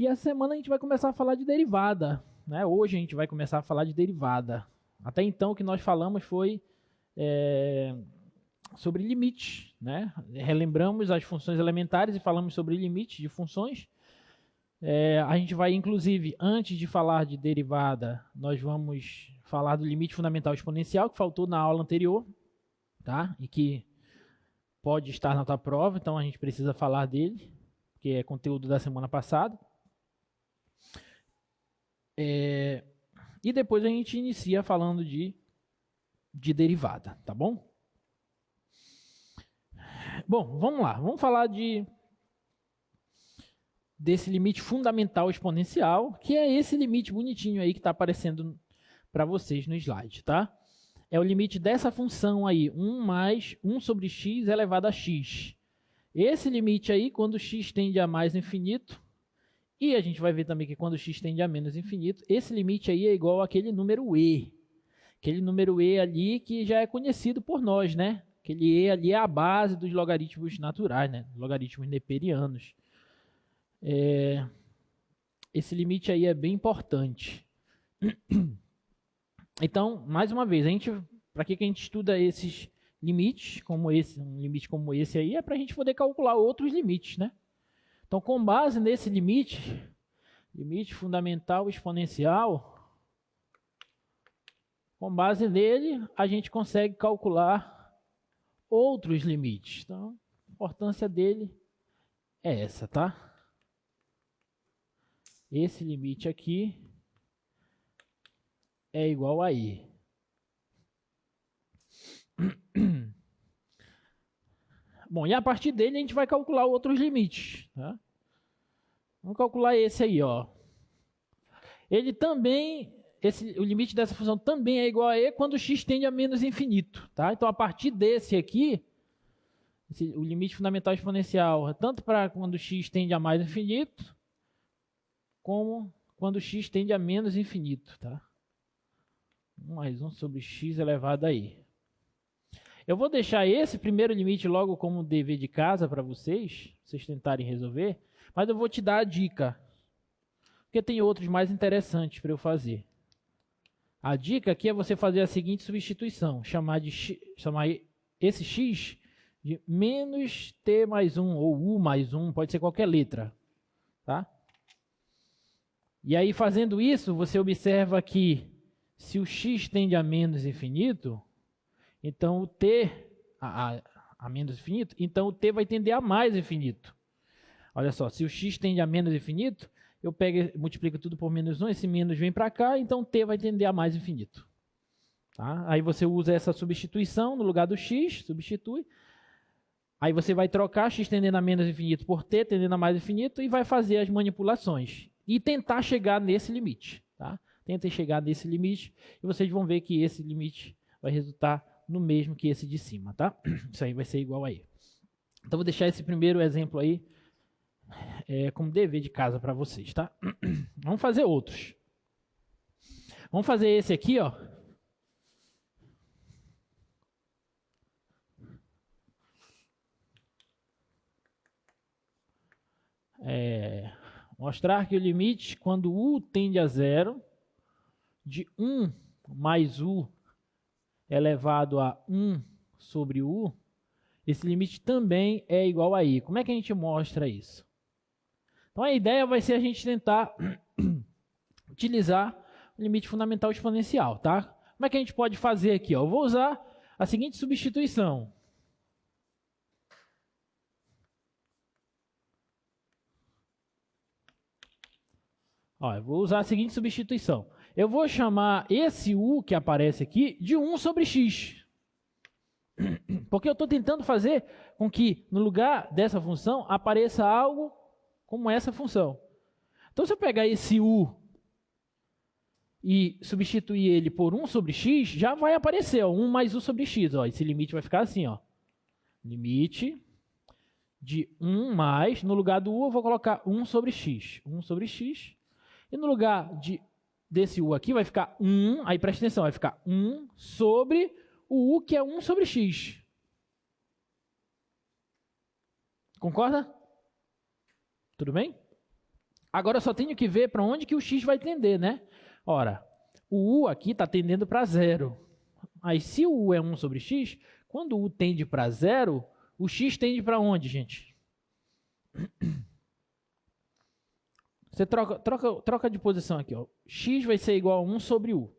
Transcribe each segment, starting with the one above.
E essa semana a gente vai começar a falar de derivada, né? Hoje a gente vai começar a falar de derivada. Até então o que nós falamos foi sobre limites, né? Relembramos as funções elementares e falamos sobre limites de funções. A gente vai, inclusive, antes de falar de derivada, nós vamos falar do limite fundamental exponencial, que faltou na aula anterior, tá? E que pode estar na tua prova, então a gente precisa falar dele, que é conteúdo da semana passada. E depois a gente inicia falando de derivada, tá bom? Bom, vamos lá. Vamos falar desse limite fundamental exponencial, que é esse limite bonitinho aí que está aparecendo para vocês no slide, tá? É o limite dessa função aí, 1 mais 1 sobre x elevado a x. Esse limite aí, quando x tende a mais infinito, e a gente vai ver também que quando x tende a menos infinito, esse limite aí é igual àquele número e. Aquele número e ali que já é conhecido por nós, né? Aquele e ali é a base dos logaritmos naturais, né? Logaritmos neperianos. Esse limite aí é bem importante. Então, mais uma vez, para que a gente estuda esses limites, como esse, um limite como esse aí, é para a gente poder calcular outros limites, né? Então, com base nesse limite fundamental exponencial, com base nele, a gente consegue calcular outros limites. Então, a importância dele é essa, tá? Esse limite aqui é igual a i. Bom, e a partir dele a gente vai calcular outros limites, tá? Vamos calcular esse aí, ó. Ele também, o limite dessa função também é igual a e quando x tende a menos infinito, tá? Então, a partir desse aqui, o limite fundamental exponencial é tanto para quando x tende a mais infinito, como quando x tende a menos infinito, tá? 1 mais 1 sobre x elevado a i. Eu vou deixar esse primeiro limite logo como dever de casa para vocês tentarem resolver, mas eu vou te dar a dica, porque tem outros mais interessantes para eu fazer. A dica aqui é você fazer a seguinte substituição, chamar esse x de menos t mais 1 ou u mais 1, pode ser qualquer letra, tá? E aí, fazendo isso, você observa que se o x tende a menos infinito, então o t a menos infinito, então o t vai tender a mais infinito. Olha só, se o x tende a menos infinito, eu pego, multiplico tudo por menos 1, esse menos vem para cá, então o t vai tender a mais infinito. Tá? Aí você usa essa substituição no lugar do x, substitui. Aí você vai trocar x tendendo a menos infinito por t tendendo a mais infinito e vai fazer as manipulações. E tentar chegar nesse limite. Tá? Tentem chegar nesse limite e vocês vão ver que esse limite vai resultar no mesmo que esse de cima, tá? Isso aí vai ser igual a i. Então vou deixar esse primeiro exemplo aí como dever de casa para vocês, tá? Vamos fazer outros. Vamos fazer esse aqui, ó. Mostrar que o limite, quando u tende a zero, de 1 mais u elevado a 1 sobre u, esse limite também é igual a i. Como é que a gente mostra isso? Então a ideia vai ser a gente tentar utilizar o limite fundamental exponencial, tá? Como é que a gente pode fazer aqui? Eu vou usar a seguinte substituição. Eu vou usar a seguinte substituição. Eu vou chamar esse u que aparece aqui de 1 sobre x. Porque eu estou tentando fazer com que, no lugar dessa função, apareça algo como essa função. Então, se eu pegar esse u e substituir ele por 1 sobre x, já vai aparecer 1 mais u sobre x. Esse limite vai ficar assim. Limite de 1 mais, no lugar do u eu vou colocar 1 sobre x. 1 sobre x. E no lugar desse u aqui vai ficar 1, aí presta atenção, vai ficar 1 sobre o u que é 1 sobre x. Concorda? Tudo bem? Agora eu só tenho que ver para onde que o x vai tender, né? Ora, o u aqui está tendendo para zero. Aí, se o u é 1 sobre x, quando o u tende para zero, o x tende para onde, gente? Você troca de posição aqui. Ó. X vai ser igual a 1 sobre u.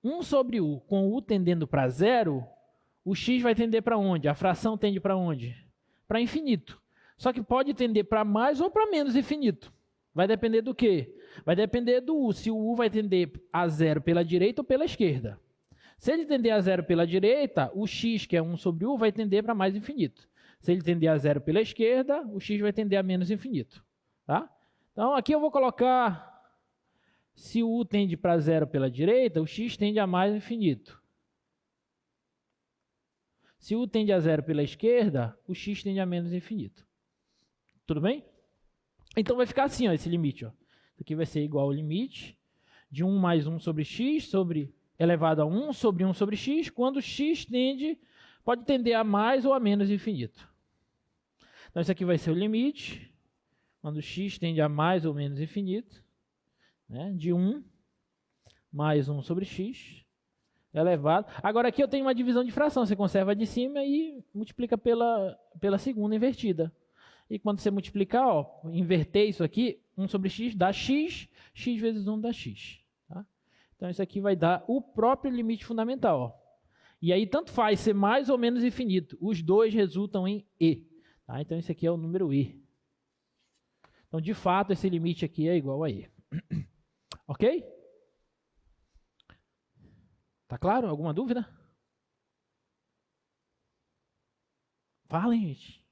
1 sobre u, com o u tendendo para zero, o x vai tender para onde? A fração tende para onde? Para infinito. Só que pode tender para mais ou para menos infinito. Vai depender do quê? Vai depender do u. Se o u vai tender a zero pela direita ou pela esquerda. Se ele tender a zero pela direita, o x, que é 1 sobre u, vai tender para mais infinito. Se ele tender a zero pela esquerda, o x vai tender a menos infinito. Tá? Então, aqui eu vou colocar, se o u tende para zero pela direita, o x tende a mais infinito. Se o u tende a zero pela esquerda, o x tende a menos infinito. Tudo bem? Então, vai ficar assim, ó, esse limite. Ó. Isso aqui vai ser igual ao limite de 1 mais 1 sobre x sobre elevado a 1 sobre 1 sobre x, quando x pode tender a mais ou a menos infinito. Então, isso aqui vai ser o limite, quando x tende a mais ou menos infinito, né, de 1 mais 1 sobre x, elevado. Agora, aqui eu tenho uma divisão de fração, você conserva a de cima e multiplica pela segunda invertida. E quando você multiplicar, ó, inverter isso aqui, 1 sobre x dá x, x vezes 1 dá x. Tá? Então, isso aqui vai dar o próprio limite fundamental. Ó. E aí, tanto faz ser mais ou menos infinito. Os dois resultam em e. Tá? Então, isso aqui é o número e. Então, de fato, esse limite aqui é igual a e. Ok? Tá claro? Alguma dúvida? Falem, gente.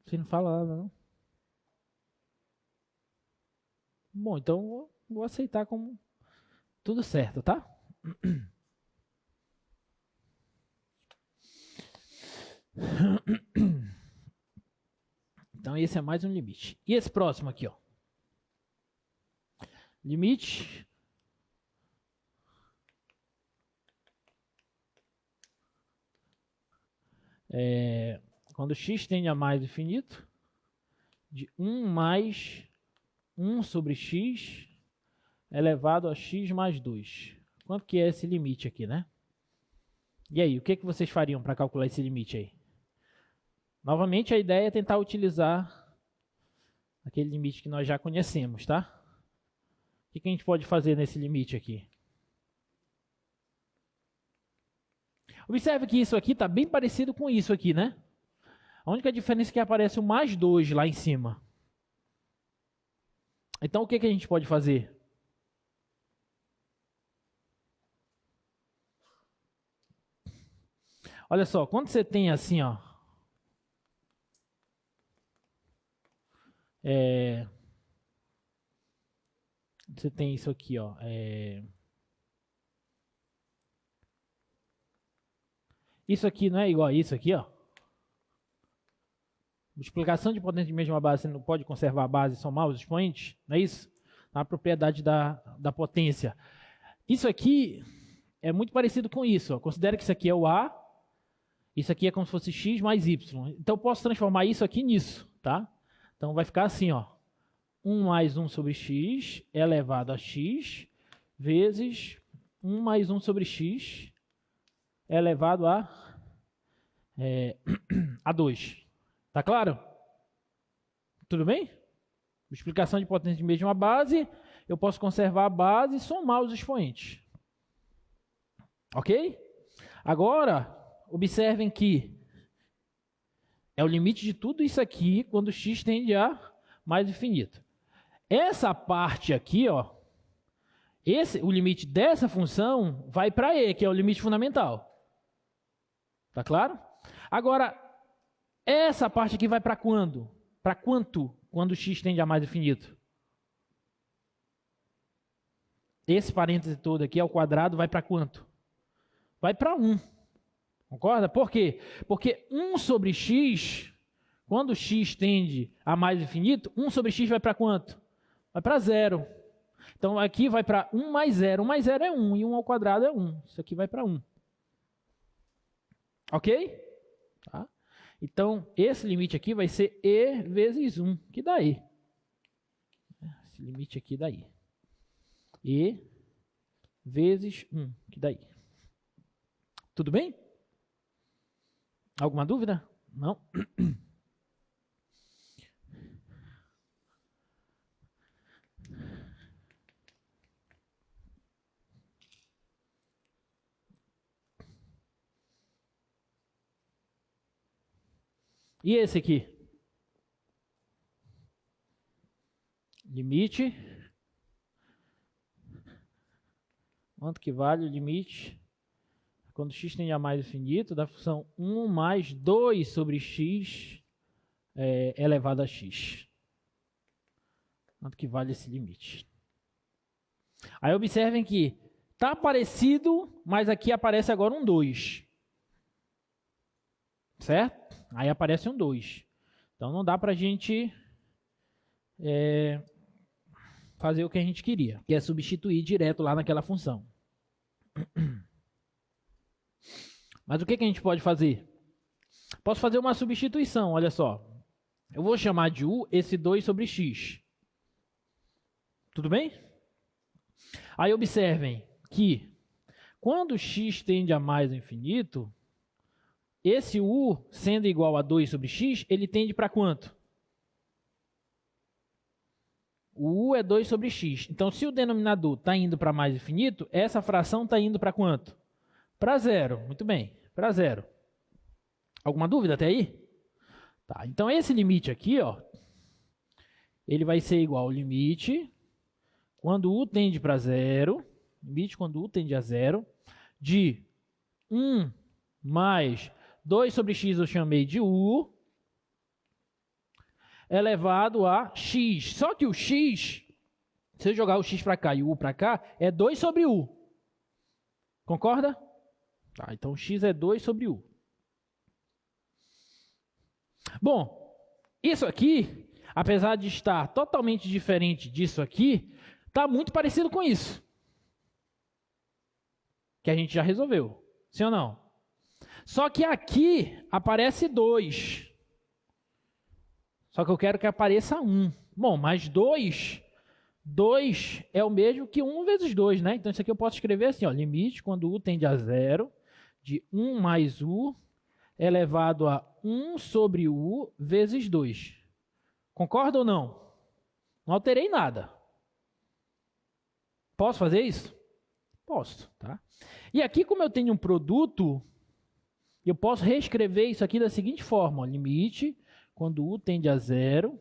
Você não fala nada, não? Bom, então vou aceitar como tudo certo, tá? Então, esse é mais um limite. E esse próximo aqui, ó. Limite quando x tende a mais infinito, de 1 mais 1 sobre x elevado a x mais 2. Quanto que é esse limite aqui, né? E aí, o que vocês fariam para calcular esse limite aí? Novamente, a ideia é tentar utilizar aquele limite que nós já conhecemos, tá? O que a gente pode fazer nesse limite aqui? Observe que isso aqui está bem parecido com isso aqui, né? A única diferença é que aparece o mais 2 lá em cima. Então, o que a gente pode fazer? Olha só, quando você tem assim, ó, você tem isso aqui, ó, isso aqui não é igual a isso aqui, ó. Multiplicação de potência de mesma base, você não pode conservar a base e somar os expoentes, não é isso? A propriedade da potência. Isso aqui é muito parecido com isso, ó. Considera que isso aqui é o A, isso aqui é como se fosse x mais y. Então eu posso transformar isso aqui nisso, tá? Então vai ficar assim, ó. 1 mais 1 sobre x elevado a x vezes 1 mais 1 sobre x elevado a 2. Tá claro? Tudo bem? Multiplicação de potência de mesma base, eu posso conservar a base e somar os expoentes. Ok? Agora, observem que é o limite de tudo isso aqui quando x tende a mais infinito. Essa parte aqui, ó, o limite dessa função vai para e, que é o limite fundamental. Tá claro? Agora, essa parte aqui vai para quando? Para quanto quando x tende a mais infinito? Esse parêntese todo aqui ao quadrado vai para quanto? Vai para 1. Concorda? Por quê? Porque 1 sobre x, quando x tende a mais infinito, 1 sobre x vai para quanto? Vai para 0. Então, aqui vai para 1 mais 0. 1 mais 0 é 1, e 1 ao quadrado é 1. Isso aqui vai para 1. Ok? Tá? Então, esse limite aqui vai ser e vezes 1, que dá e. Esse limite aqui daí. E vezes 1, que daí. Tudo bem? Alguma dúvida? Não? E esse aqui? Limite. Quanto que vale o limite? Quando x tende a mais infinito, da função 1 mais 2 sobre x elevado a x. Quanto que vale esse limite? Aí observem que está parecido, mas aqui aparece agora um 2. Certo? Aí aparece um 2. Então não dá para a gente fazer o que a gente queria, que é substituir direto lá naquela função. Mas o que a gente pode fazer? Posso fazer uma substituição, olha só. Eu vou chamar de u esse 2 sobre x. Tudo bem? Aí observem que quando x tende a mais ao infinito, esse u, sendo igual a 2 sobre x, ele tende para quanto? O u é 2 sobre x. Então, se o denominador está indo para mais infinito, essa fração está indo para quanto? Para zero. Muito bem, para zero. Alguma dúvida até aí? Tá, então esse limite aqui, ó, ele vai ser igual ao limite quando u tende para zero, limite quando u tende a zero, de 1 mais 2 sobre x eu chamei de u, elevado a x. Só que o x, se eu jogar o x para cá e o u para cá, é 2 sobre u. Concorda? Tá, então x é 2 sobre u. Bom, isso aqui, apesar de estar totalmente diferente disso aqui, está muito parecido com isso. Que a gente já resolveu. Sim ou não? Só que aqui aparece 2. Só que eu quero que apareça 1. Bom, mas 2 é o mesmo que 1 vezes 2, né? Então isso aqui eu posso escrever assim, ó, limite quando u tende a zero, de 1 mais u elevado a 1 sobre u vezes 2. Concorda ou não? Não alterei nada. Posso fazer isso? Posso, tá? E aqui, como eu tenho um produto, eu posso reescrever isso aqui da seguinte forma, ó, limite quando u tende a zero,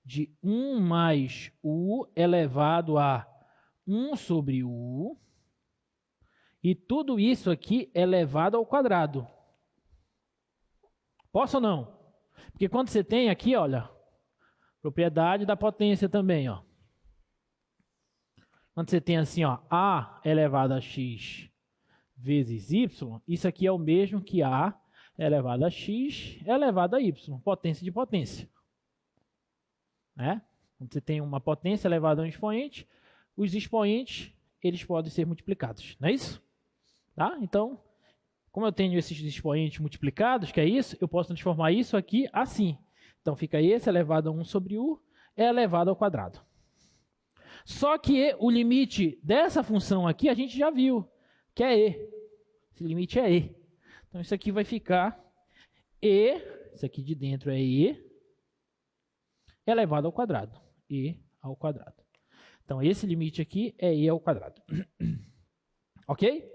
de 1 mais u elevado a 1 sobre u, e tudo isso aqui elevado ao quadrado. Posso ou não? Porque quando você tem aqui, olha, propriedade da potência também, ó. Quando você tem assim, ó, a elevado a x vezes y, isso aqui é o mesmo que a elevado a x elevado a y, potência de potência. Né? Quando você tem uma potência elevada a um expoente, os expoentes eles podem ser multiplicados, não é isso? Tá? Então, como eu tenho esses expoentes multiplicados, que é isso, eu posso transformar isso aqui assim. Então, fica esse elevado a 1 sobre u é elevado ao quadrado. Só que o limite dessa função aqui a gente já viu, que é e. Esse limite é e. Então, isso aqui vai ficar e, isso aqui de dentro é e, elevado ao quadrado. E ao quadrado. Então, esse limite aqui é e ao quadrado. Ok?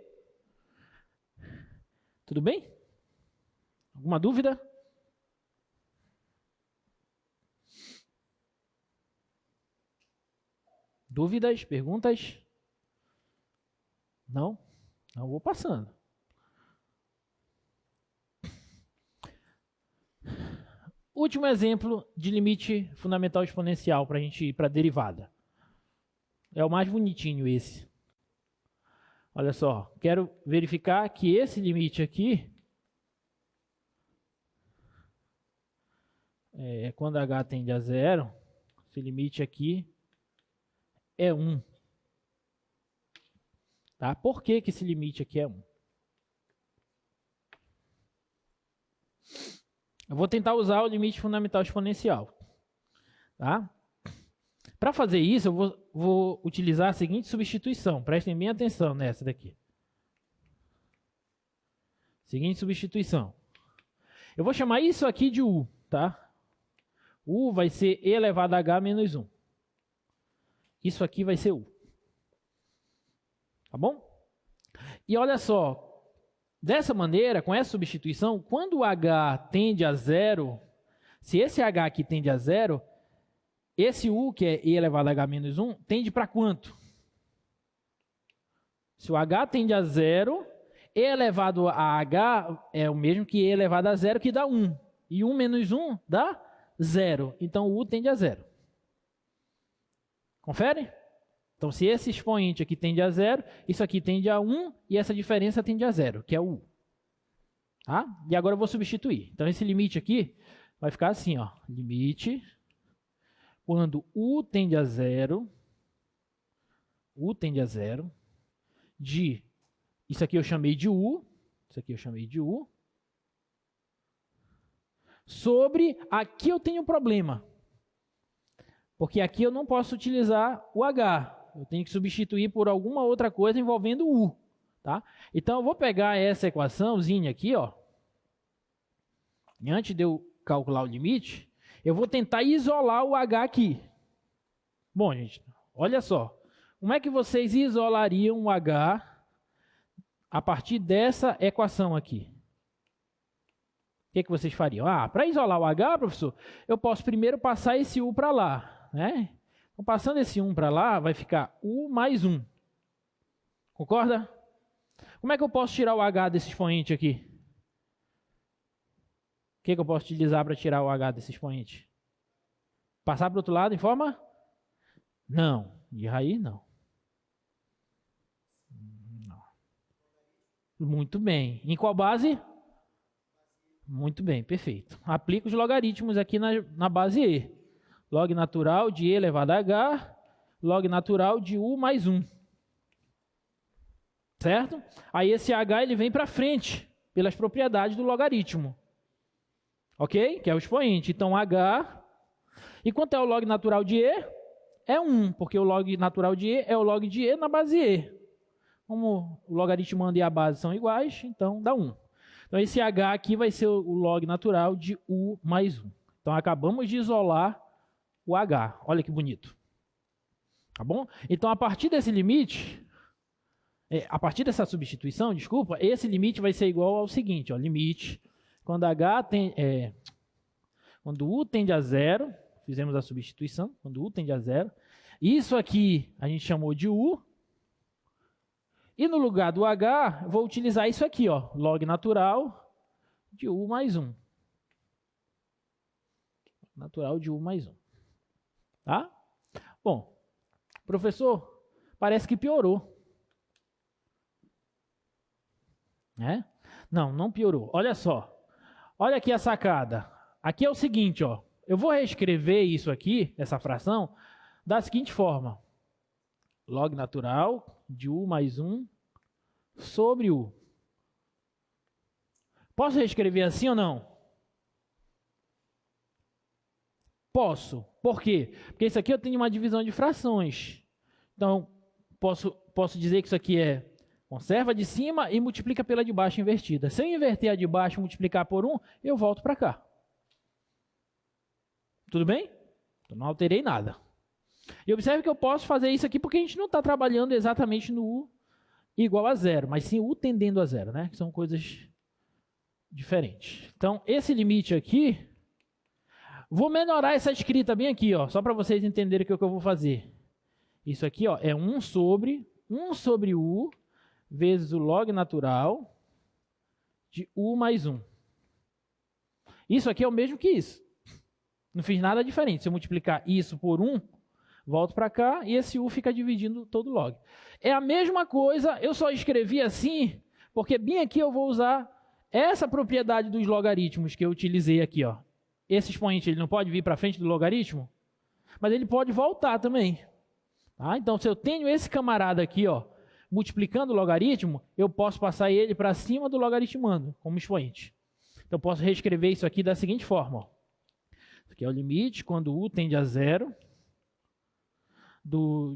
Tudo bem? Alguma dúvida? Dúvidas? Perguntas? Não? Não, vou passando. Último exemplo de limite fundamental exponencial para a gente ir para a derivada. É o mais bonitinho esse. Olha só, quero verificar que esse limite aqui, quando h tende a zero, esse limite aqui é 1. Tá? Por que esse limite aqui é 1? Eu vou tentar usar o limite fundamental exponencial. Tá? Para fazer isso, eu vou utilizar a seguinte substituição. Prestem bem atenção nessa daqui. Seguinte substituição. Eu vou chamar isso aqui de U, tá? U vai ser E elevado a H menos 1. Isso aqui vai ser U. Tá bom? E olha só. Dessa maneira, com essa substituição, quando o H tende a zero, se esse H aqui tende a zero, esse U, que é E elevado a H menos 1, tende para quanto? Se o H tende a zero, E elevado a H é o mesmo que E elevado a zero, que dá 1. E 1 menos 1 dá 0. Então, o U tende a zero. Confere? Então, se esse expoente aqui tende a 0, isso aqui tende a 1 e essa diferença tende a 0, que é o U. Tá? E agora eu vou substituir. Então, esse limite aqui vai ficar assim, ó. Limite quando U tende a 0, de, isso aqui eu chamei de U, sobre, aqui eu tenho um problema, porque aqui eu não posso utilizar o H, eu tenho que substituir por alguma outra coisa envolvendo o U. Tá? Então, eu vou pegar essa equaçãozinha aqui, ó, e antes de eu calcular o limite, eu vou tentar isolar o H aqui. Bom, gente, olha só. Como é que vocês isolariam o H a partir dessa equação aqui? O que vocês fariam? Para isolar o H, professor, eu posso primeiro passar esse U para lá. Né? Então, passando esse 1 para lá, vai ficar U mais 1. Concorda? Como é que eu posso tirar o H desse expoente aqui? O que eu posso utilizar para tirar o H desse expoente? Passar para o outro lado em forma? Não. De raiz, não. Muito bem. Em qual base? Muito bem, perfeito. Aplico os logaritmos aqui na base E. Log natural de E elevado a H, log natural de U mais 1. Certo? Aí esse H ele vem para frente, pelas propriedades do logaritmo. Ok? Que é o expoente. Então, H. E quanto é o log natural de E? É 1, porque o log natural de E é o log de E na base E. Como o logaritmando e a base são iguais, então dá 1. Então, esse H aqui vai ser o log natural de U mais 1. Então, acabamos de isolar o H. Olha que bonito. Tá bom? Então, a partir desse limite, a partir dessa substituição, desculpa, esse limite vai ser igual ao seguinte, ó, limite, quando quando U tende a 0, fizemos a substituição, quando U tende a 0, isso aqui a gente chamou de U, e no lugar do H, vou utilizar isso aqui, ó, log natural de U mais 1. Natural de U mais 1. Tá? Bom, professor, parece que piorou. Né? Não, não piorou. Olha só. Olha aqui a sacada. Aqui é o seguinte, ó. Eu vou reescrever isso aqui, essa fração, da seguinte forma. Log natural de U mais 1 sobre U. Posso reescrever assim ou não? Posso. Por quê? Porque isso aqui eu tenho uma divisão de frações. Então, posso dizer que isso aqui é conserva de cima e multiplica pela de baixo invertida. Se eu inverter a de baixo e multiplicar por 1, eu volto para cá. Tudo bem? Então, não alterei nada. E observe que eu posso fazer isso aqui porque a gente não está trabalhando exatamente no U igual a 0, mas sim U tendendo a 0, né? Que são coisas diferentes. Então, esse limite aqui, vou melhorar essa escrita bem aqui, ó, só para vocês entenderem o que eu vou fazer. Isso aqui, ó, é 1 sobre U vezes o log natural de U mais 1. Isso aqui é o mesmo que isso. Não fiz nada diferente. Se eu multiplicar isso por 1, volto para cá e esse U fica dividindo todo o log. É a mesma coisa, eu só escrevi assim, porque bem aqui eu vou usar essa propriedade dos logaritmos que eu utilizei aqui, ó. Esse expoente ele não pode vir para frente do logaritmo, mas ele pode voltar também. Tá? Então, se eu tenho esse camarada aqui, ó, multiplicando o logaritmo, eu posso passar ele para cima do logaritmando, como expoente. Então, eu posso reescrever isso aqui da seguinte forma. Ó. que é o limite quando u tende a zero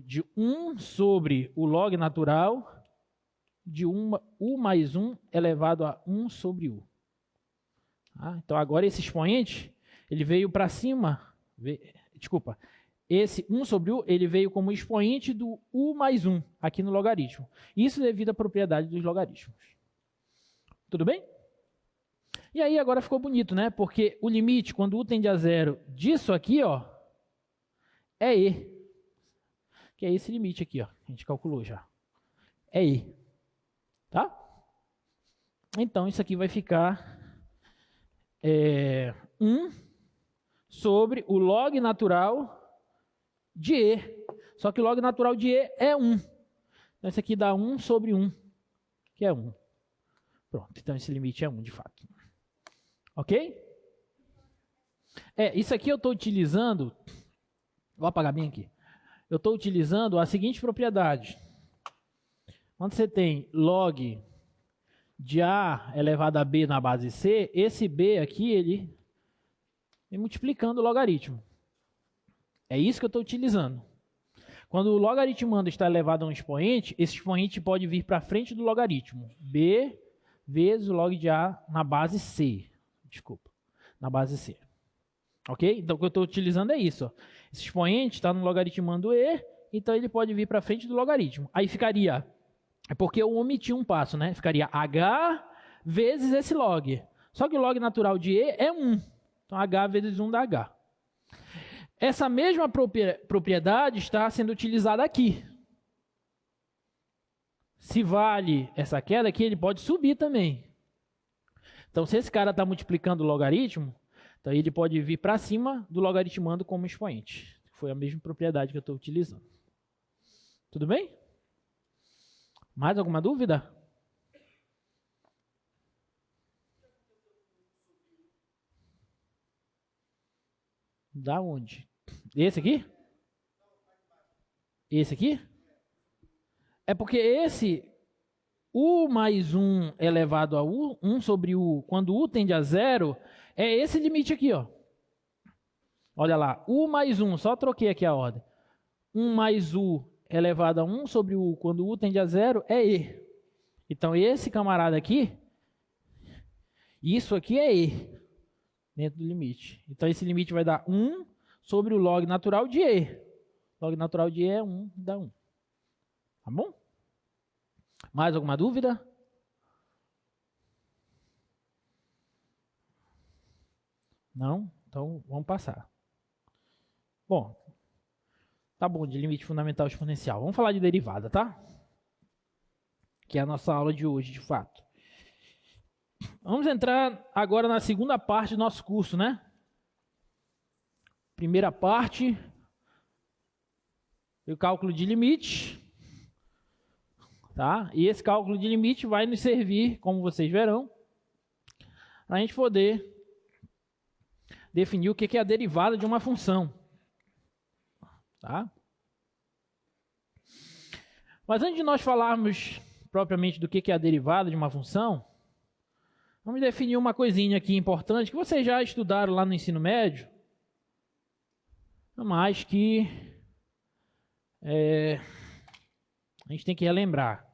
de 1 sobre o log natural de u mais 1 elevado a 1 sobre u. Tá? Então, agora esse expoente, ele veio para cima, desculpa, esse 1 sobre u, ele veio como expoente do u mais 1 aqui no logaritmo. Isso devido à propriedade dos logaritmos. Tudo bem? E aí agora ficou bonito, né? Porque o limite, quando u tende a zero disso aqui, ó, é e. Que é esse limite aqui, ó. A gente calculou já. É e. Tá? Então, isso aqui vai ficar 1 sobre o log natural de e. Só que o log natural de e é 1. Então, isso aqui dá 1 sobre 1, que é 1. Pronto, então esse limite é 1 de fato. Ok? Isso aqui eu estou utilizando, vou apagar bem aqui. Eu estou utilizando a seguinte propriedade. Quando você tem log de A elevado a B na base C, esse B aqui, ele vem multiplicando o logaritmo. É isso que eu estou utilizando. Quando o logaritmando está elevado a um expoente, esse expoente pode vir para frente do logaritmo. B vezes o log de A na base C. Desculpa, na base C. Ok? Então, o que eu estou utilizando é isso. Ó. Esse expoente está no logaritmando E, então ele pode vir para frente do logaritmo. Aí ficaria, é porque eu omiti um passo, né? Ficaria H vezes esse log. Só que o log natural de E é 1. Então, H vezes 1 dá H. Essa mesma propriedade está sendo utilizada aqui. Se vale essa queda aqui, ele pode subir também. Então, se esse cara está multiplicando o logaritmo, então ele pode vir para cima do logaritmando como expoente. Foi a mesma propriedade que eu estou utilizando. Tudo bem? Mais alguma dúvida? Da onde? Esse aqui? Esse aqui? É porque esse u mais 1 elevado a u, 1 sobre u, quando u tende a zero, é esse limite aqui, ó. Olha lá, u mais 1, só troquei aqui a ordem. 1 mais u elevado a 1 sobre u, quando u tende a zero, é e. Então, esse camarada aqui, isso aqui é e, dentro do limite. Então, esse limite vai dar 1 sobre o log natural de e. Log natural de e é 1, dá 1. Tá bom? Mais alguma dúvida? Não? Então, vamos passar. Bom, tá bom, de limite fundamental exponencial. Vamos falar de derivada, tá? Que é a nossa aula de hoje, de fato. Vamos entrar agora na segunda parte do nosso curso, né? Primeira parte, o cálculo de limite. Tá? E esse cálculo de limite vai nos servir, como vocês verão, para a gente poder definir o que é a derivada de uma função. Tá? Mas antes de nós falarmos propriamente do que é a derivada de uma função, vamos definir uma coisinha aqui importante que vocês já estudaram lá no ensino médio, mas que a gente tem que relembrar.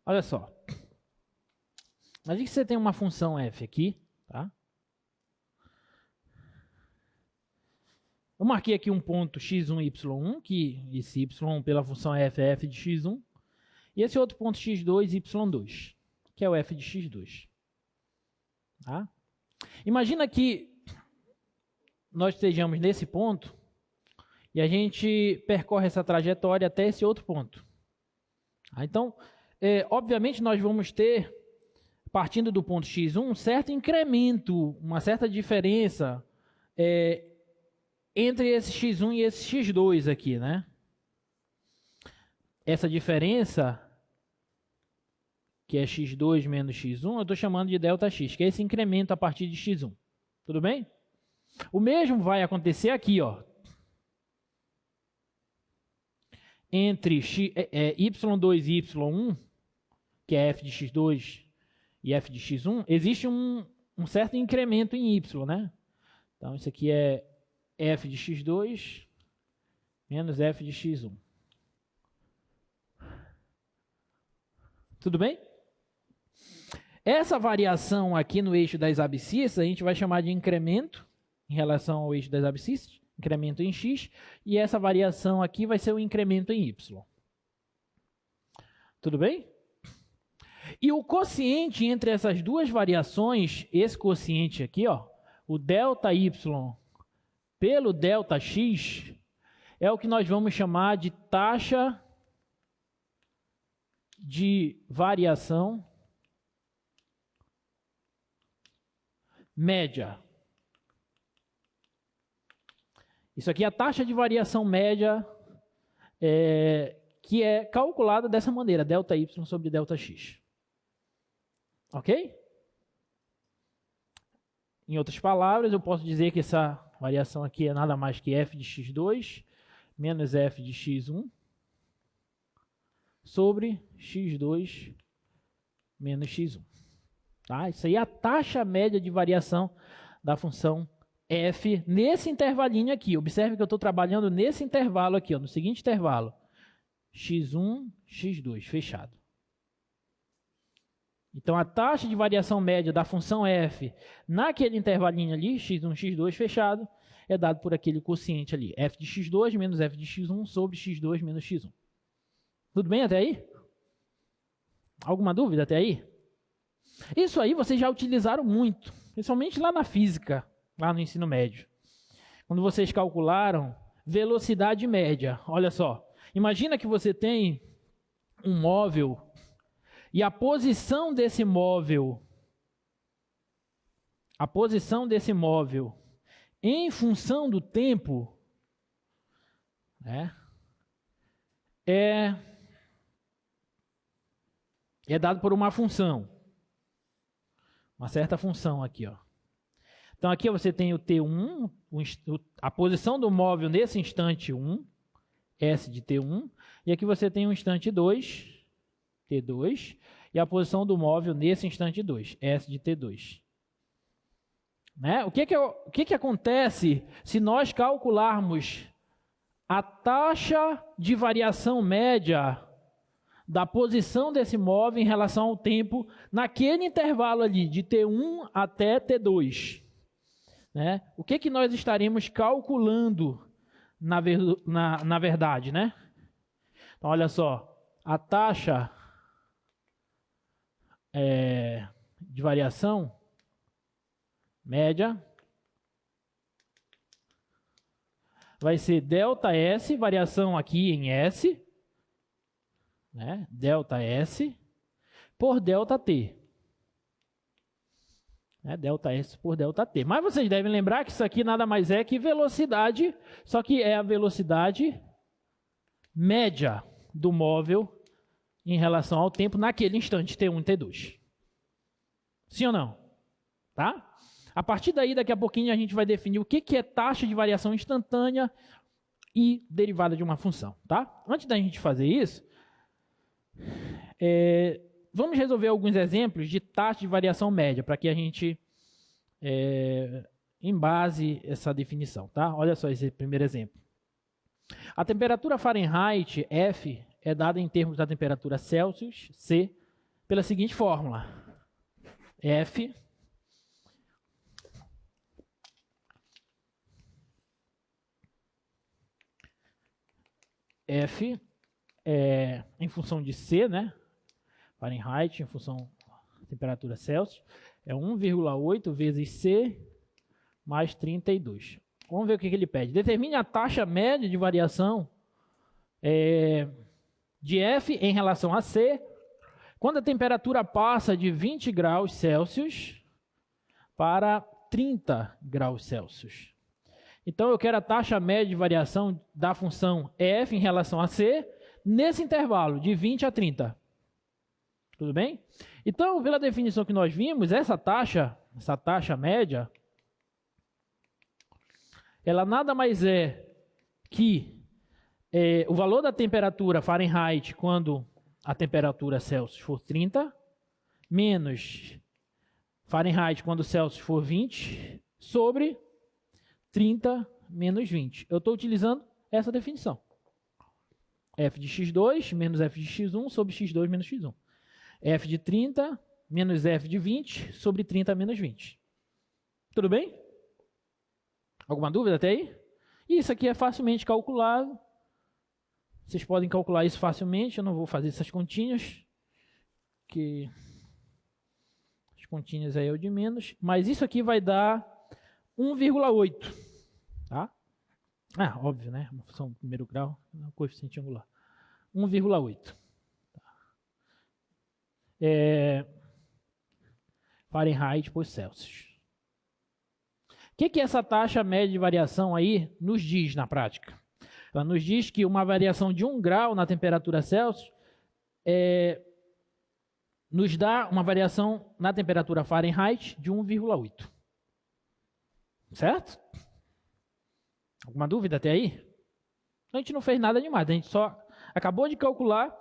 Olha só. Imagine que você tem uma função f aqui, tá? Eu marquei aqui um ponto x1 e y1, que esse y pela função f é f de x1. E esse outro ponto x2 e y2, que é o f de x2. Tá? Imagina que nós estejamos nesse ponto e a gente percorre essa trajetória até esse outro ponto. Então, obviamente, nós vamos ter, partindo do ponto x1, um certo incremento, uma certa diferença entre esse x1 e esse x2 aqui, né? Essa diferença, que é x2 menos x1, eu estou chamando de ΔX, que é esse incremento a partir de x1. Tudo bem? O mesmo vai acontecer aqui, ó. Entre y2 e y1, que é f de x2 e f de x1, existe um certo incremento em y, né? Então, isso aqui é f de x2 menos f de x1. Tudo bem? Essa variação aqui no eixo das abscissas, a gente vai chamar de incremento em relação ao eixo das abscissas, incremento em x, e essa variação aqui vai ser o incremento em y. Tudo bem? E o quociente entre essas duas variações, esse quociente aqui, ó, o ΔY pelo ΔX, é o que nós vamos chamar de taxa de variação média. Isso aqui é a taxa de variação média que é calculada dessa maneira, ΔY sobre ΔX. Ok? Em outras palavras, eu posso dizer que essa variação aqui é nada mais que f de x2 menos f de x1 sobre x2 menos x1. Tá? Isso aí é a taxa média de variação da função f nesse intervalinho aqui. Observe que eu estou trabalhando nesse intervalo aqui, ó, no seguinte intervalo. x1, x2, fechado. Então, a taxa de variação média da função f naquele intervalinho ali, x1, x2, fechado, é dado por aquele quociente ali, f de x2 menos f de x1 sobre x2 menos x1. Tudo bem até aí? Alguma dúvida até aí? Isso aí vocês já utilizaram muito, principalmente lá na física, lá no ensino médio. Quando vocês calcularam velocidade média. Olha só, imagina que você tem um móvel e a posição desse móvel em função do tempo, né, é dado por uma função. Uma certa função aqui, ó. Então, aqui você tem o T1, a posição do móvel nesse instante 1, S de T1. E aqui você tem o instante 2, T2. E a posição do móvel nesse instante 2, S de T2. Né? O que acontece se nós calcularmos a taxa de variação média da posição desse móvel em relação ao tempo naquele intervalo ali de T1 até T2? Né? O que nós estaremos calculando na verdade, né? Então, olha só, a taxa de variação média vai ser ΔS, variação aqui em S, né? ΔS por ΔT. ΔS por ΔT. Mas vocês devem lembrar que isso aqui nada mais é que velocidade, só que é a velocidade média do móvel em relação ao tempo naquele instante T1 e T2. Sim ou não? Tá? A partir daí, daqui a pouquinho, a gente vai definir o que é taxa de variação instantânea e derivada de uma função. Tá? Antes da gente fazer isso, vamos resolver alguns exemplos de taxa de variação média, para que a gente embase essa definição. Tá? Olha só esse primeiro exemplo. A temperatura Fahrenheit, F, é dada em termos da temperatura Celsius, C, pela seguinte fórmula. F em função de C, né? Fahrenheit, em função da temperatura Celsius, é 1,8 vezes C mais 32. Vamos ver o que ele pede. Determine a taxa média de variação de F em relação a C quando a temperatura passa de 20 graus Celsius para 30 graus Celsius. Então, eu quero a taxa média de variação da função F em relação a C nesse intervalo de 20 a 30. Tudo bem? Então, pela definição que nós vimos, essa taxa média, ela nada mais é que o valor da temperatura Fahrenheit quando a temperatura Celsius for 30, menos Fahrenheit quando Celsius for 20, sobre 30 menos 20. Eu estou utilizando essa definição. F de x2 menos f de x1 sobre x2 menos x1. F de 30 menos f de 20 sobre 30 menos 20. Tudo bem? Alguma dúvida até aí? Isso aqui é facilmente calculado. Vocês podem calcular isso facilmente. Eu não vou fazer essas continhas, que as continhas aí é o de menos. Mas isso aqui vai dar 1,8. Tá? Óbvio, né? Uma função de primeiro grau, coeficiente angular. 1,8. Fahrenheit por Celsius. O que essa taxa média de variação aí nos diz na prática? Ela nos diz que uma variação de 1 grau na temperatura Celsius nos dá uma variação na temperatura Fahrenheit de 1,8. Certo? Alguma dúvida até aí? A gente não fez nada demais, a gente só acabou de calcular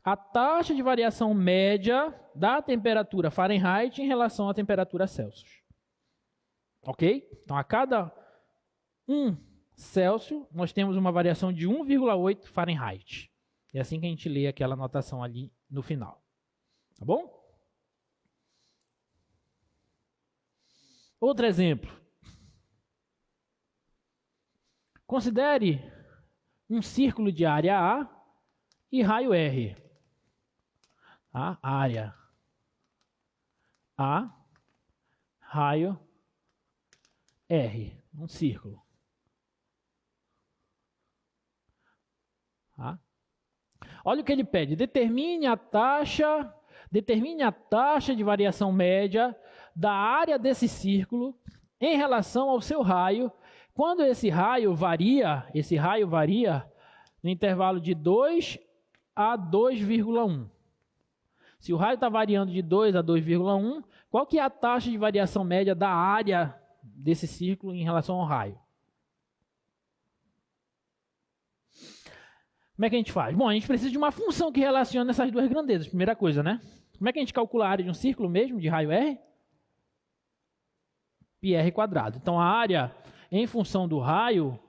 a taxa de variação média da temperatura Fahrenheit em relação à temperatura Celsius. Ok? Então, a cada 1 Celsius, nós temos uma variação de 1,8 Fahrenheit. É assim que a gente lê aquela notação ali no final. Tá bom? Outro exemplo. Considere um círculo de área A e raio R. A área A, raio R, um círculo. Tá? Olha o que ele pede. Determine a taxa de variação média da área desse círculo em relação ao seu raio, quando esse raio varia no intervalo de 2 a 2,1. Se o raio está variando de 2 a 2,1, qual que é a taxa de variação média da área desse círculo em relação ao raio? Como é que a gente faz? Bom, a gente precisa de uma função que relacione essas duas grandezas, primeira coisa, né? Como é que a gente calcula a área de um círculo mesmo, de raio R? πr quadrado. Então, a área em função do raio,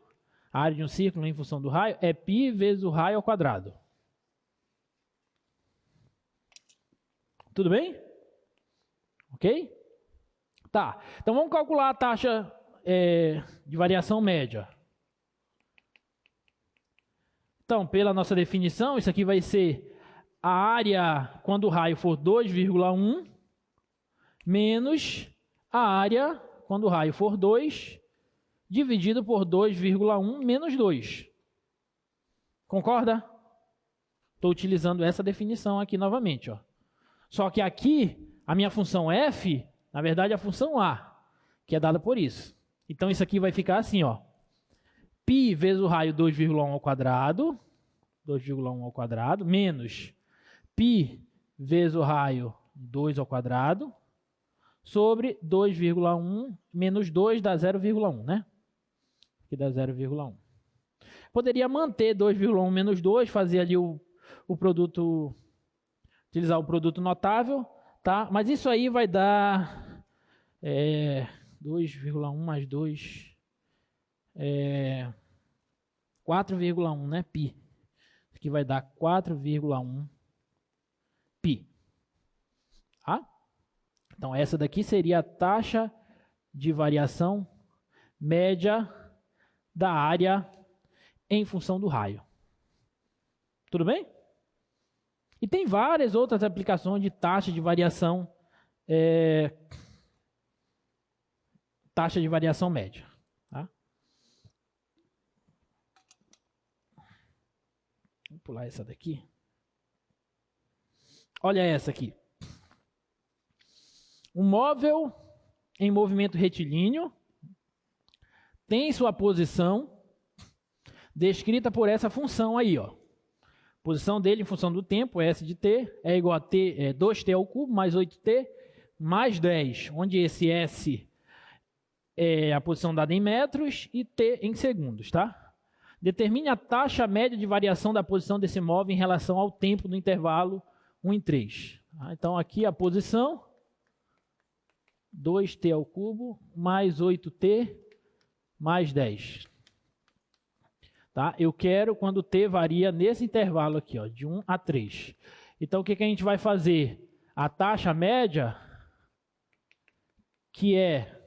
a área de um círculo em função do raio, é π vezes o raio ao quadrado. Tudo bem? Ok? Tá. Então, vamos calcular a taxa de variação média. Então, pela nossa definição, isso aqui vai ser a área quando o raio for 2,1 menos a área quando o raio for 2 dividido por 2,1 menos 2. Concorda? Estou utilizando essa definição aqui novamente. Ó. Só que aqui, a minha função f, na verdade, é a função a, que é dada por isso. Então, isso aqui vai ficar assim, ó. π vezes o raio 2,1 ao quadrado, 2,1 ao quadrado, menos π vezes o raio 2 ao quadrado, sobre 2,1 menos 2 dá 0,1, né? Aqui dá 0,1. Poderia manter 2,1 menos 2, fazer ali o produto, utilizar o produto notável, tá? Mas isso aí vai dar 2,1 mais 2, 4,1, né? Π. Aqui vai dar 4,1 π. Tá? Então, essa daqui seria a taxa de variação média da área em função do raio. Tudo bem? E tem várias outras aplicações de taxa de variação, taxa de variação média. Tá? pular essa daqui. Olha essa aqui. Um móvel em movimento retilíneo tem sua posição descrita por essa função aí, ó. Posição dele em função do tempo, S de t, é igual a t, 2t ao cubo mais 8t mais 10, onde esse S é a posição dada em metros e t em segundos, tá? Determine a taxa média de variação da posição desse móvel em relação ao tempo do intervalo 1 em 3. Então, aqui a posição, 2t ao cubo mais 8t mais 10. Tá? Eu quero quando t varia nesse intervalo aqui, ó, de 1 a 3. Então, o que a gente vai fazer? A taxa média, que é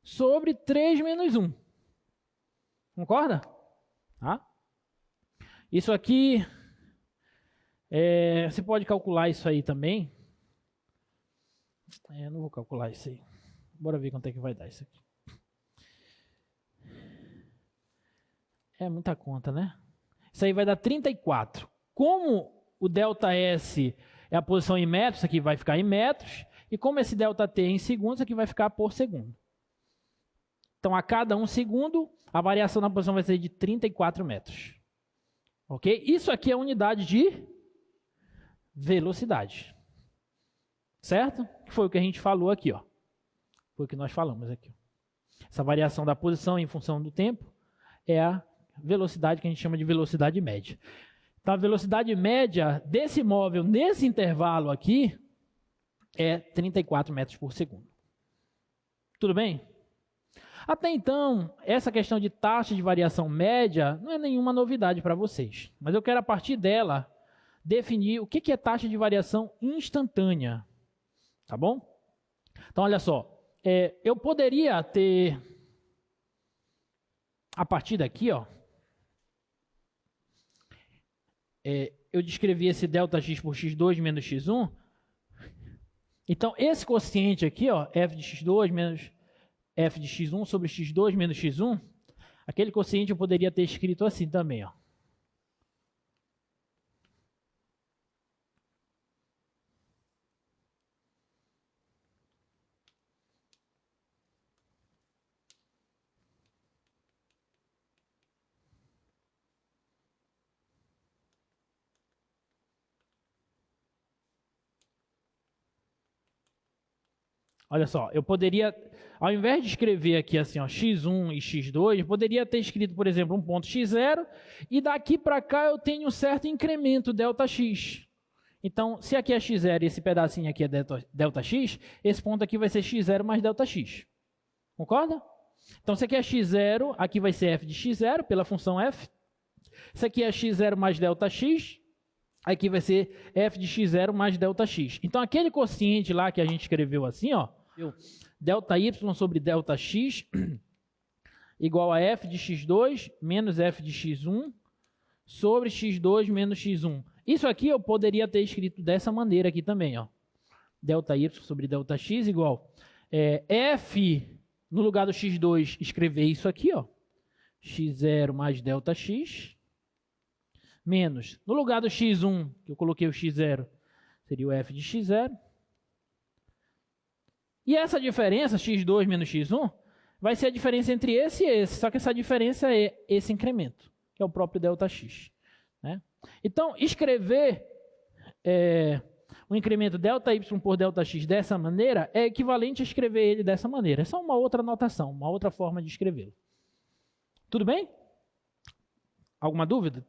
sobre 3 menos 1. Concorda? Tá? Isso aqui, você pode calcular isso aí também. Eu não vou calcular isso aí. Bora ver quanto é que vai dar isso aqui. É muita conta, né? Isso aí vai dar 34. Como o ΔS é a posição em metros, isso aqui vai ficar em metros. E como esse ΔT é em segundos, isso aqui vai ficar por segundo. Então, a cada 1 segundo, a variação na posição vai ser de 34 metros. Ok? Isso aqui é a unidade de velocidade. Certo? Foi o que a gente falou aqui, ó. Foi o que nós falamos aqui. Essa variação da posição em função do tempo é a velocidade que a gente chama de velocidade média. Então, a velocidade média desse móvel nesse intervalo aqui é 34 metros por segundo. Tudo bem? Até então, essa questão de taxa de variação média não é nenhuma novidade para vocês. Mas eu quero, a partir dela, definir o que é taxa de variação instantânea. Tá bom? Então, olha só. Eu poderia ter, a partir daqui, ó, eu descrevi esse ΔX por x2 menos x1. Então, esse quociente aqui, ó, f de x2 menos f de x1 sobre x2 menos x1, aquele quociente eu poderia ter escrito assim também, ó. Olha só, eu poderia, ao invés de escrever aqui assim, ó, x1 e x2, eu poderia ter escrito, por exemplo, um ponto x0, e daqui para cá eu tenho um certo incremento, ΔX. Então, se aqui é x0 e esse pedacinho aqui é ΔX, esse ponto aqui vai ser x0 mais ΔX. Concorda? Então, se aqui é x0, aqui vai ser f de x0, pela função f. Se aqui é x0 mais ΔX, aqui vai ser f de x0 mais ΔX. Então, aquele quociente lá que a gente escreveu assim, ó, ΔY sobre ΔX igual a f de x2 menos f de x1 sobre x2 menos x1. Isso aqui eu poderia ter escrito dessa maneira aqui também, ó. ΔY sobre ΔX igual f, no lugar do x2, escrever isso aqui, ó, x0 mais ΔX, menos, no lugar do x1, que eu coloquei o x0, seria o f de x0. E essa diferença, x2 menos x1, vai ser a diferença entre esse e esse, só que essa diferença é esse incremento, que é o próprio ΔX. Né? Então, escrever o incremento ΔY por ΔX dessa maneira é equivalente a escrever ele dessa maneira. É só uma outra notação, uma outra forma de escrevê-lo. Tudo bem? Alguma dúvida?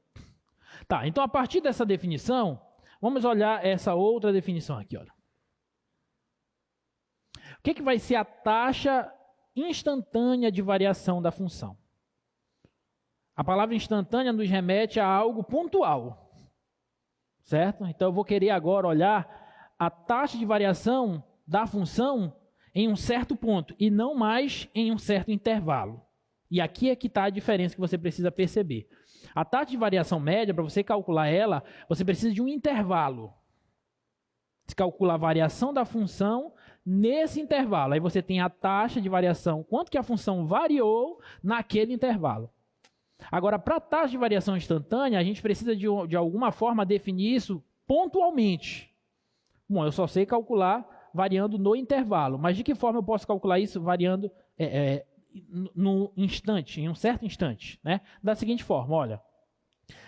Tá, então a partir dessa definição, vamos olhar essa outra definição aqui, olha. O que vai ser a taxa instantânea de variação da função? A palavra instantânea nos remete a algo pontual, certo? Então eu vou querer agora olhar a taxa de variação da função em um certo ponto e não mais em um certo intervalo. E aqui é que está a diferença que você precisa perceber. A taxa de variação média, para você calcular ela, você precisa de um intervalo. Você calcula a variação da função nesse intervalo. Aí você tem a taxa de variação, quanto que a função variou naquele intervalo. Agora, para a taxa de variação instantânea, a gente precisa de alguma forma definir isso pontualmente. Bom, eu só sei calcular variando no intervalo, mas de que forma eu posso calcular isso variando no instante, em um certo instante, né? Da seguinte forma, olha,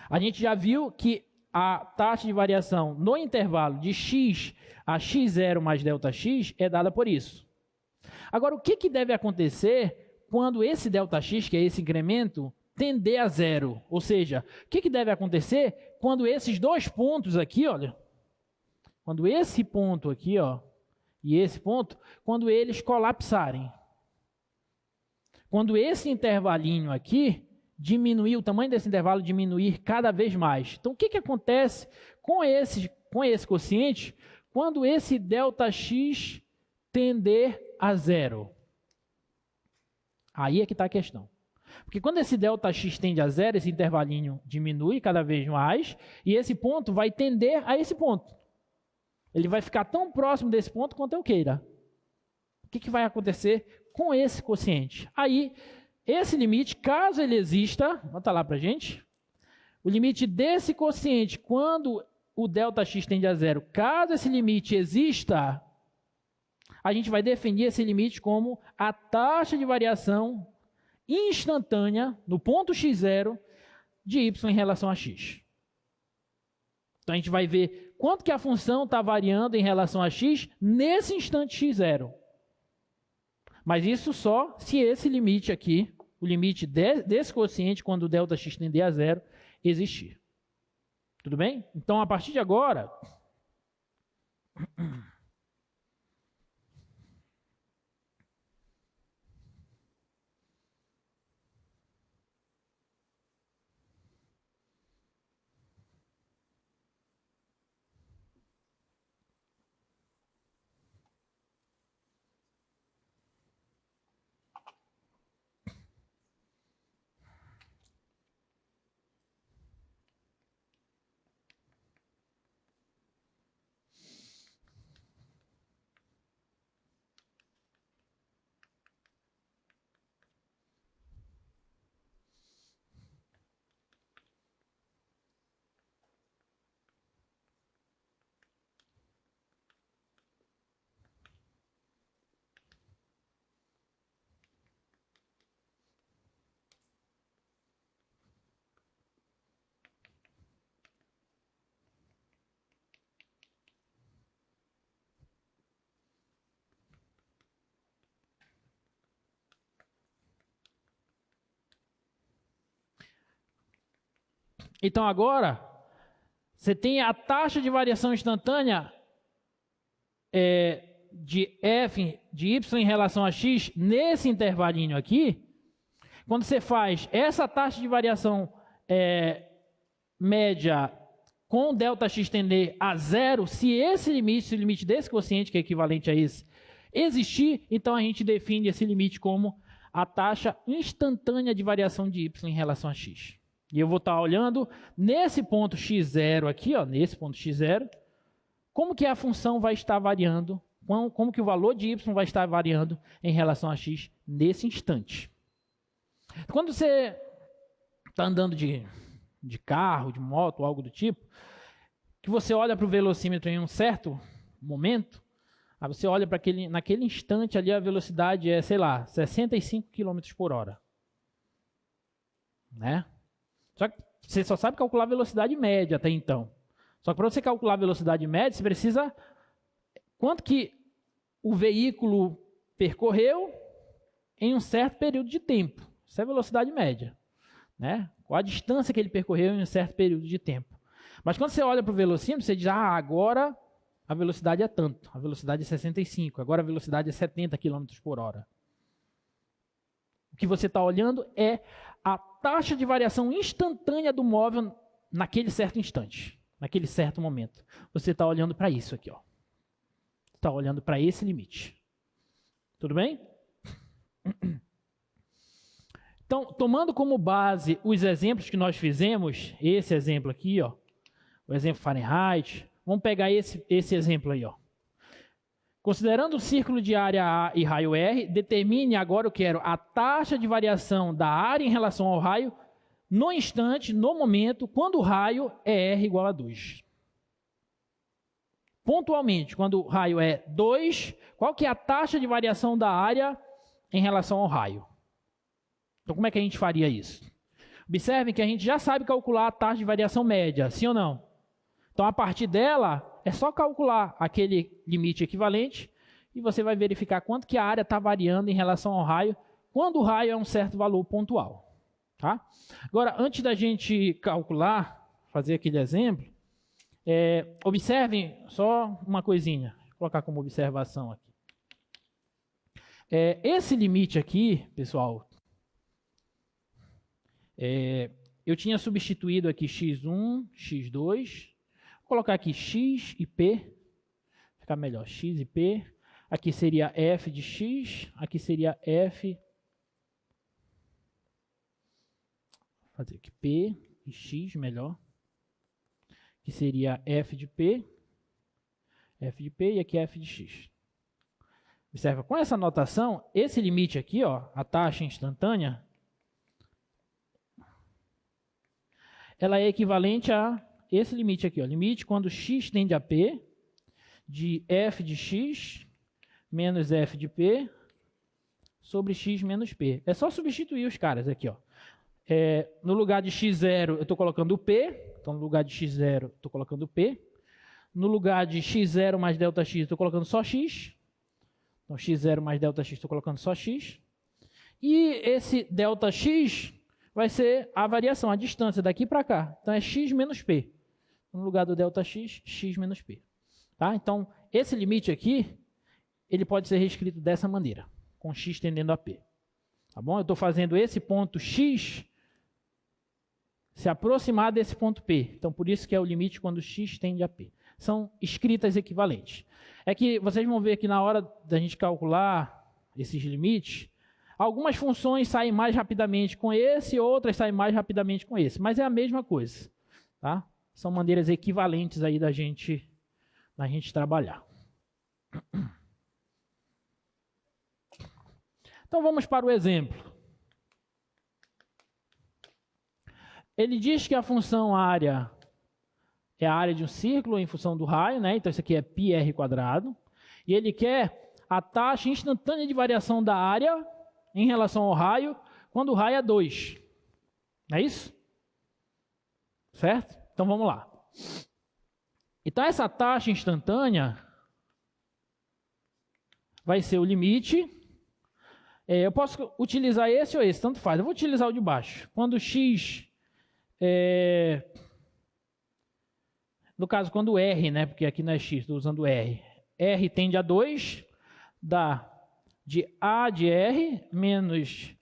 a gente já viu que a taxa de variação no intervalo de x a x0 mais ΔX é dada por isso. Agora, o que deve acontecer quando esse ΔX, que é esse incremento, tender a zero? Ou seja, o que deve acontecer quando esses dois pontos aqui, olha, quando esse ponto aqui, ó, e esse ponto, quando eles colapsarem? Quando esse intervalinho aqui diminuir, o tamanho desse intervalo diminuir cada vez mais. Então, o que acontece com esse quociente quando esse ΔX tender a zero? Aí é que está a questão. Porque quando esse ΔX tende a zero, esse intervalinho diminui cada vez mais, e esse ponto vai tender a esse ponto. Ele vai ficar tão próximo desse ponto quanto eu queira. O que vai acontecer com esse quociente? Aí, esse limite, caso ele exista, bota lá para a gente, o limite desse quociente, quando o ΔX tende a zero, caso esse limite exista, a gente vai definir esse limite como a taxa de variação instantânea, no ponto x0, de y em relação a x. Então, a gente vai ver quanto que a função está variando em relação a x nesse instante x0. Mas isso só se esse limite aqui, o limite desse quociente, quando o ΔX tender a zero, existir. Tudo bem? Então, a partir de agora... Então, agora, você tem a taxa de variação instantânea de f de y em relação a x nesse intervalinho aqui. Quando você faz essa taxa de variação média com ΔX tender a zero, se esse limite, se o limite desse quociente, que é equivalente a esse, existir, então a gente define esse limite como a taxa instantânea de variação de y em relação a x. E eu vou estar olhando nesse ponto x0 aqui, ó, nesse ponto x0, como que a função vai estar variando, como que o valor de y vai estar variando em relação a x nesse instante. Quando você está andando de carro, de moto, algo do tipo, que você olha para o velocímetro em um certo momento, aí você olha para naquele instante ali a velocidade é, sei lá, 65 km por hora. Né? Só que você só sabe calcular a velocidade média até então. Só que para você calcular a velocidade média, você precisa quanto que o veículo percorreu em um certo período de tempo. Isso é a velocidade média. Né? Qual a distância que ele percorreu em um certo período de tempo. Mas quando você olha para o velocímetro, você diz, agora a velocidade é tanto. A velocidade é 65, agora a velocidade é 70 km por hora. O que você está olhando é a taxa de variação instantânea do móvel naquele certo instante, naquele certo momento. Você está olhando para isso aqui, ó. Está olhando para esse limite. Tudo bem? Então, tomando como base os exemplos que nós fizemos, esse exemplo aqui, ó, o exemplo Fahrenheit, vamos pegar esse exemplo aí, ó. Considerando o círculo de área A e raio R, determine agora, eu quero a taxa de variação da área em relação ao raio no instante, no momento, quando o raio é R igual a 2. Pontualmente, quando o raio é 2, qual que é a taxa de variação da área em relação ao raio? Então, como é que a gente faria isso? Observem que a gente já sabe calcular a taxa de variação média, sim ou não? Então, a partir dela, é só calcular aquele limite equivalente e você vai verificar quanto que a área está variando em relação ao raio, quando o raio é um certo valor pontual. Tá? Agora, antes da gente calcular, fazer aquele exemplo, observem só uma coisinha, vou colocar como observação aqui. Esse limite aqui, pessoal, eu tinha substituído aqui x1, x2, vou colocar aqui x e p, ficar melhor, x e p, aqui seria f de x, aqui seria f, fazer aqui p e x melhor, que seria f de p e aqui f de x. Observa, com essa notação, esse limite aqui, ó, a taxa instantânea, ela é equivalente a esse limite aqui, ó, limite quando x tende a p, de f de x menos f de p sobre x menos p. É só substituir os caras aqui, ó. No lugar de x0, eu estou colocando o p, então no lugar de x0, estou colocando o p. No lugar de x0 mais Δx, estou colocando só x. Então, x0 mais Δx, estou colocando só x. E esse Δx vai ser a variação, a distância daqui para cá. Então, é x menos p. No lugar do Δx, x menos p. Tá? Então, esse limite aqui, ele pode ser reescrito dessa maneira, com x tendendo a p. Tá bom? Eu estou fazendo esse ponto x se aproximar desse ponto P. Então, por isso que é o limite quando x tende a P. São escritas equivalentes. É que vocês vão ver que na hora da gente calcular esses limites, algumas funções saem mais rapidamente com esse, outras saem mais rapidamente com esse. Mas é a mesma coisa. Tá? São maneiras equivalentes aí da gente trabalhar. Então, vamos para o exemplo. Ele diz que a função área é a área de um círculo em função do raio, né? Então, isso aqui é πr². E ele quer a taxa instantânea de variação da área em relação ao raio, quando o raio é 2. Não é isso? Certo? Então, vamos lá. Então, essa taxa instantânea vai ser o limite. Eu posso utilizar esse ou esse, tanto faz. Eu vou utilizar o de baixo. Quando x... no caso, quando R, né? Porque aqui não é x, estou usando R. R tende a 2, dá de A de R menos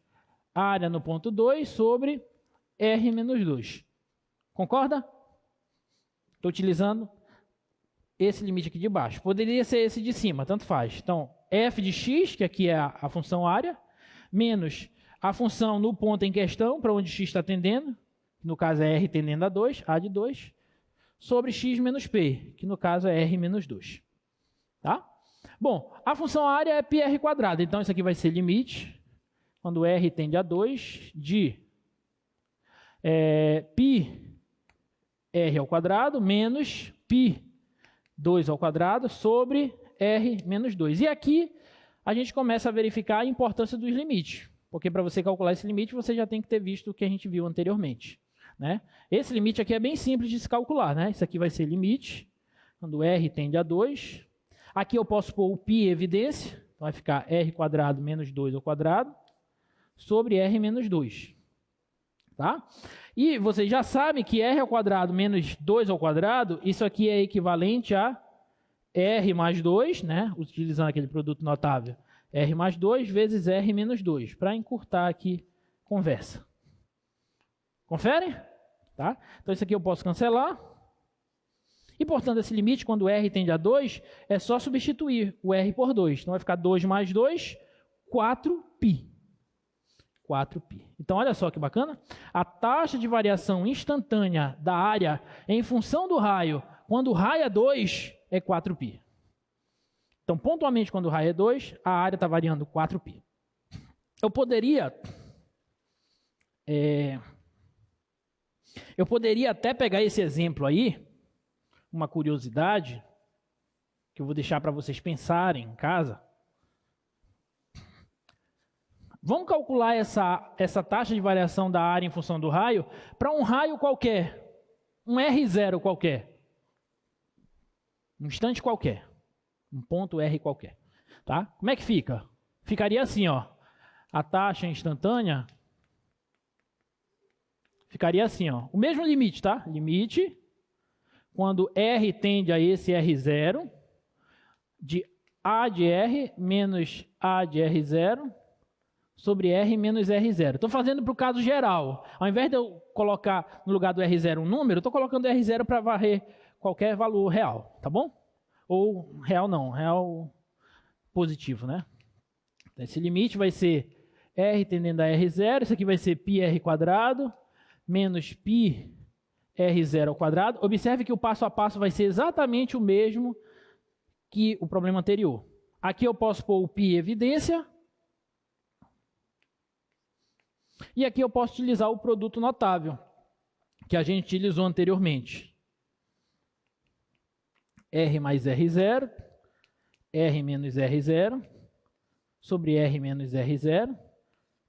área no ponto 2 sobre R menos 2. Concorda? Estou utilizando esse limite aqui de baixo. Poderia ser esse de cima, tanto faz. Então, f de x, que aqui é a função área, menos a função no ponto em questão, para onde x está tendendo, que no caso é r tendendo a 2, a de 2, sobre x menos p, que no caso é r menos 2. Tá? Bom, a função área é πr², então isso aqui vai ser limite, quando r tende a 2, de πr² menos π2² sobre r menos 2. E aqui a gente começa a verificar a importância dos limites, porque para você calcular esse limite, você já tem que ter visto o que a gente viu anteriormente. Né? Esse limite aqui é bem simples de se calcular. Né? Isso aqui vai ser limite, quando r tende a 2. Aqui eu posso pôr o π em evidência, então vai ficar r² menos 2² sobre r menos 2. Tá? E vocês já sabem que r² menos 2², isso aqui é equivalente a r mais 2, né? Utilizando aquele produto notável, r mais 2 vezes r menos 2, para encurtar aqui a conversa. Confere? Tá? Então, isso aqui eu posso cancelar. E, portanto, esse limite, quando r tende a 2, é só substituir o r por 2. Então, vai ficar 2 mais 2, 4π. 4π. Então, olha só que bacana. A taxa de variação instantânea da área em função do raio, quando o raio é 2, é 4π. Então, pontualmente, quando o raio é 2, a área está variando 4π. Eu poderia até pegar esse exemplo aí, uma curiosidade, que eu vou deixar para vocês pensarem em casa. Vamos calcular essa taxa de variação da área em função do raio para um raio qualquer, um R0 qualquer, um instante qualquer, um ponto R qualquer. Tá? Como é que fica? Ficaria assim, ó. A taxa instantânea ficaria assim, ó. O mesmo limite, tá? Limite, quando R tende a esse R0, de A de R menos A de R0 sobre R menos R0. Estou fazendo para o caso geral. Ao invés de eu colocar no lugar do R0 um número, estou colocando R0 para varrer qualquer valor real, tá bom? Ou real não, real positivo, né? Esse limite vai ser R tendendo a R0, isso aqui vai ser πr² menos πr0 ao quadrado. Observe que o passo a passo vai ser exatamente o mesmo que o problema anterior. Aqui eu posso pôr o π evidência. E aqui eu posso utilizar o produto notável, que a gente utilizou anteriormente. R mais R0, R menos R0, sobre R menos R0,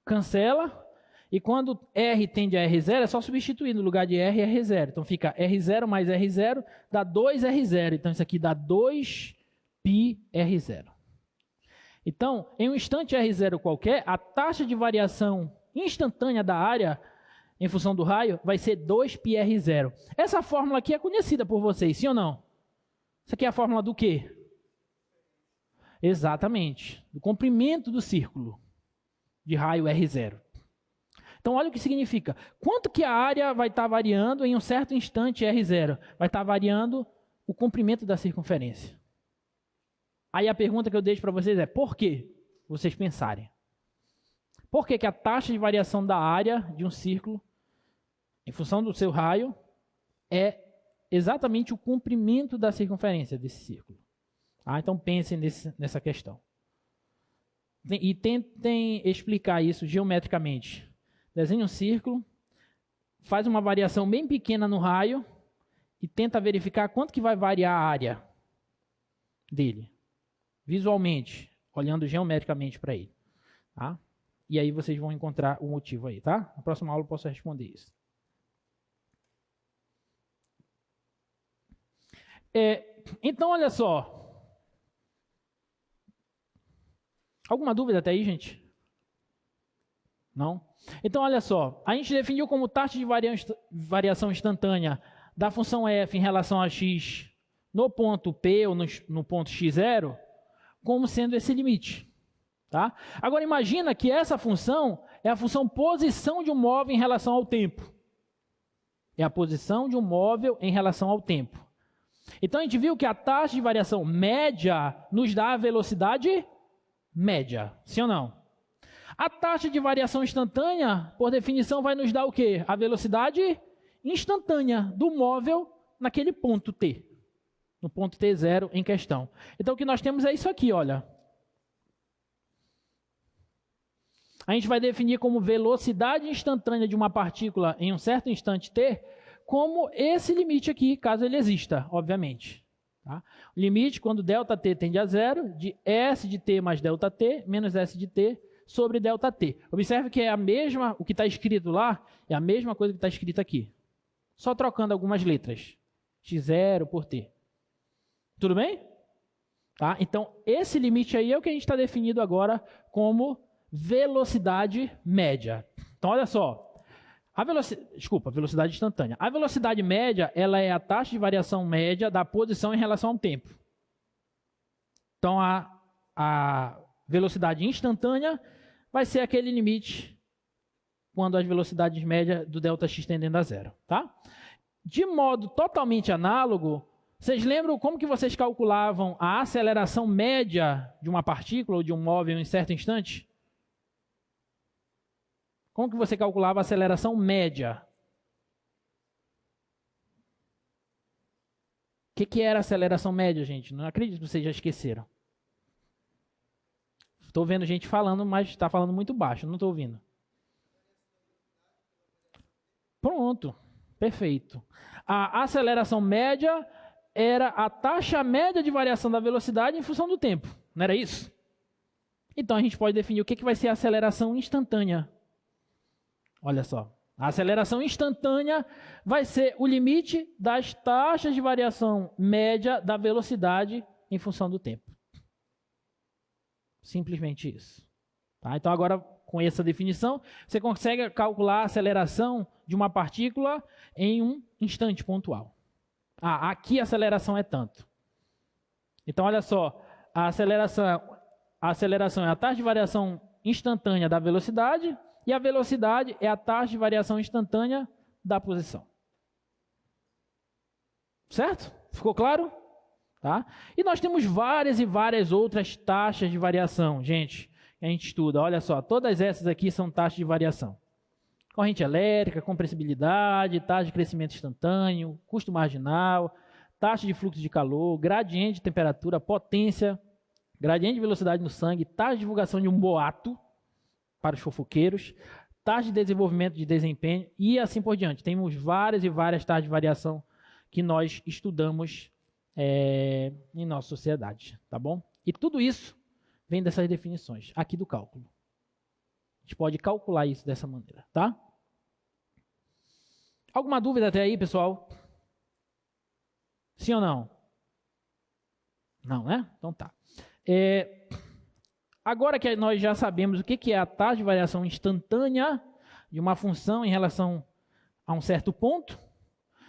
cancela, e quando R tende a R0, é só substituir no lugar de R, R0. Então fica R0 mais R0 dá 2R0, então isso aqui dá 2πr0. Então, em um instante R0 qualquer, a taxa de variação instantânea da área em função do raio vai ser 2πr0. Essa fórmula aqui é conhecida por vocês, sim ou não? Isso aqui é a fórmula do quê? Exatamente, do comprimento do círculo de raio R0. Então, olha o que significa. Quanto que a área vai estar variando em um certo instante R0? Vai estar variando o comprimento da circunferência. Aí a pergunta que eu deixo para vocês é, por que vocês pensarem? Por que a taxa de variação da área de um círculo, em função do seu raio, é exatamente o comprimento da circunferência desse círculo? Então pensem nessa questão. E tentem explicar isso geometricamente. Desenhe um círculo, faz uma variação bem pequena no raio e tenta verificar quanto que vai variar a área dele, visualmente, olhando geometricamente para ele. Tá? E aí vocês vão encontrar o motivo aí, tá? Na próxima aula eu posso responder isso. Então, olha só. Alguma dúvida até aí, gente? Não? Então, olha só. A gente definiu como taxa de variação instantânea da função f em relação a x no ponto P ou no ponto x0 como sendo esse limite. Tá? Agora, imagina que essa função é a função posição de um móvel em relação ao tempo. É a posição de um móvel em relação ao tempo. Então, a gente viu que a taxa de variação média nos dá a velocidade média. Sim ou não? A taxa de variação instantânea, por definição, vai nos dar o quê? A velocidade instantânea do móvel naquele ponto T. No ponto T0 em questão. Então, o que nós temos é isso aqui, olha. A gente vai definir como velocidade instantânea de uma partícula em um certo instante t, como esse limite aqui, caso ele exista, obviamente. Tá? O limite, quando ΔT tende a zero, de S de t mais ΔT, menos S de t, sobre ΔT. Observe que é a mesma, o que está escrito lá, é a mesma coisa que está escrito aqui. Só trocando algumas letras. x0 por t. Tudo bem? Tá? Então, esse limite aí é o que a gente está definindo agora como velocidade média. Então, olha só. Velocidade instantânea. A velocidade média, ela é a taxa de variação média da posição em relação ao tempo. Então, a velocidade instantânea vai ser aquele limite quando as velocidades médias do ΔX tendendo a zero. Tá? De modo totalmente análogo, vocês lembram como que vocês calculavam a aceleração média de uma partícula ou de um móvel em certo instante? Como que você calculava a aceleração média? O que era a aceleração média, gente? Não acredito que vocês já esqueceram. Estou vendo gente falando, mas está falando muito baixo, não estou ouvindo. Pronto, perfeito. A aceleração média era a taxa média de variação da velocidade em função do tempo, não era isso? Então a gente pode definir o que vai ser a aceleração instantânea. Olha só, a aceleração instantânea vai ser o limite das taxas de variação média da velocidade em função do tempo. Simplesmente isso. Tá? Então agora, com essa definição, você consegue calcular a aceleração de uma partícula em um instante pontual. Aqui a aceleração é tanto. Então olha só, a aceleração é a taxa de variação instantânea da velocidade e a velocidade é a taxa de variação instantânea da posição. Certo? Ficou claro? Tá? E nós temos várias e várias outras taxas de variação, gente, que a gente estuda. Olha só, todas essas aqui são taxas de variação. Corrente elétrica, compressibilidade, taxa de crescimento instantâneo, custo marginal, taxa de fluxo de calor, gradiente de temperatura, potência, gradiente de velocidade no sangue, taxa de divulgação de um boato para os fofoqueiros, taxa de desenvolvimento de desempenho e assim por diante. Temos várias e várias taxas de variação que nós estudamos em nossa sociedade, tá bom? E tudo isso vem dessas definições aqui do cálculo. A gente pode calcular isso dessa maneira, tá? Alguma dúvida até aí, pessoal? Sim ou não? Não, né? Então tá. Agora que nós já sabemos o que é a taxa de variação instantânea de uma função em relação a um certo ponto,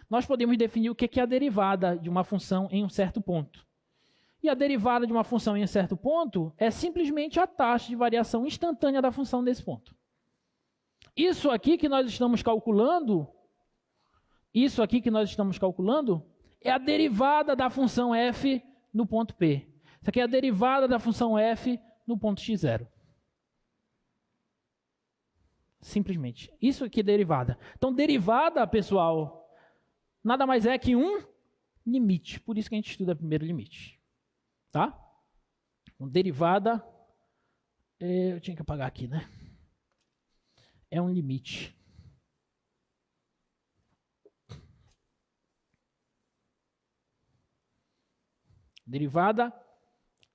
nós podemos definir o que é a derivada de uma função em um certo ponto. E a derivada de uma função em um certo ponto é simplesmente a taxa de variação instantânea da função nesse ponto. Isso aqui que nós estamos calculando, é a derivada da função f no ponto P. Isso aqui é a derivada da função f no ponto x0. Simplesmente. Isso aqui é derivada. Então, derivada, pessoal, nada mais é que um limite. Por isso que a gente estuda primeiro limite. Tá? Então, derivada, eu tinha que apagar aqui, né? É um limite. Derivada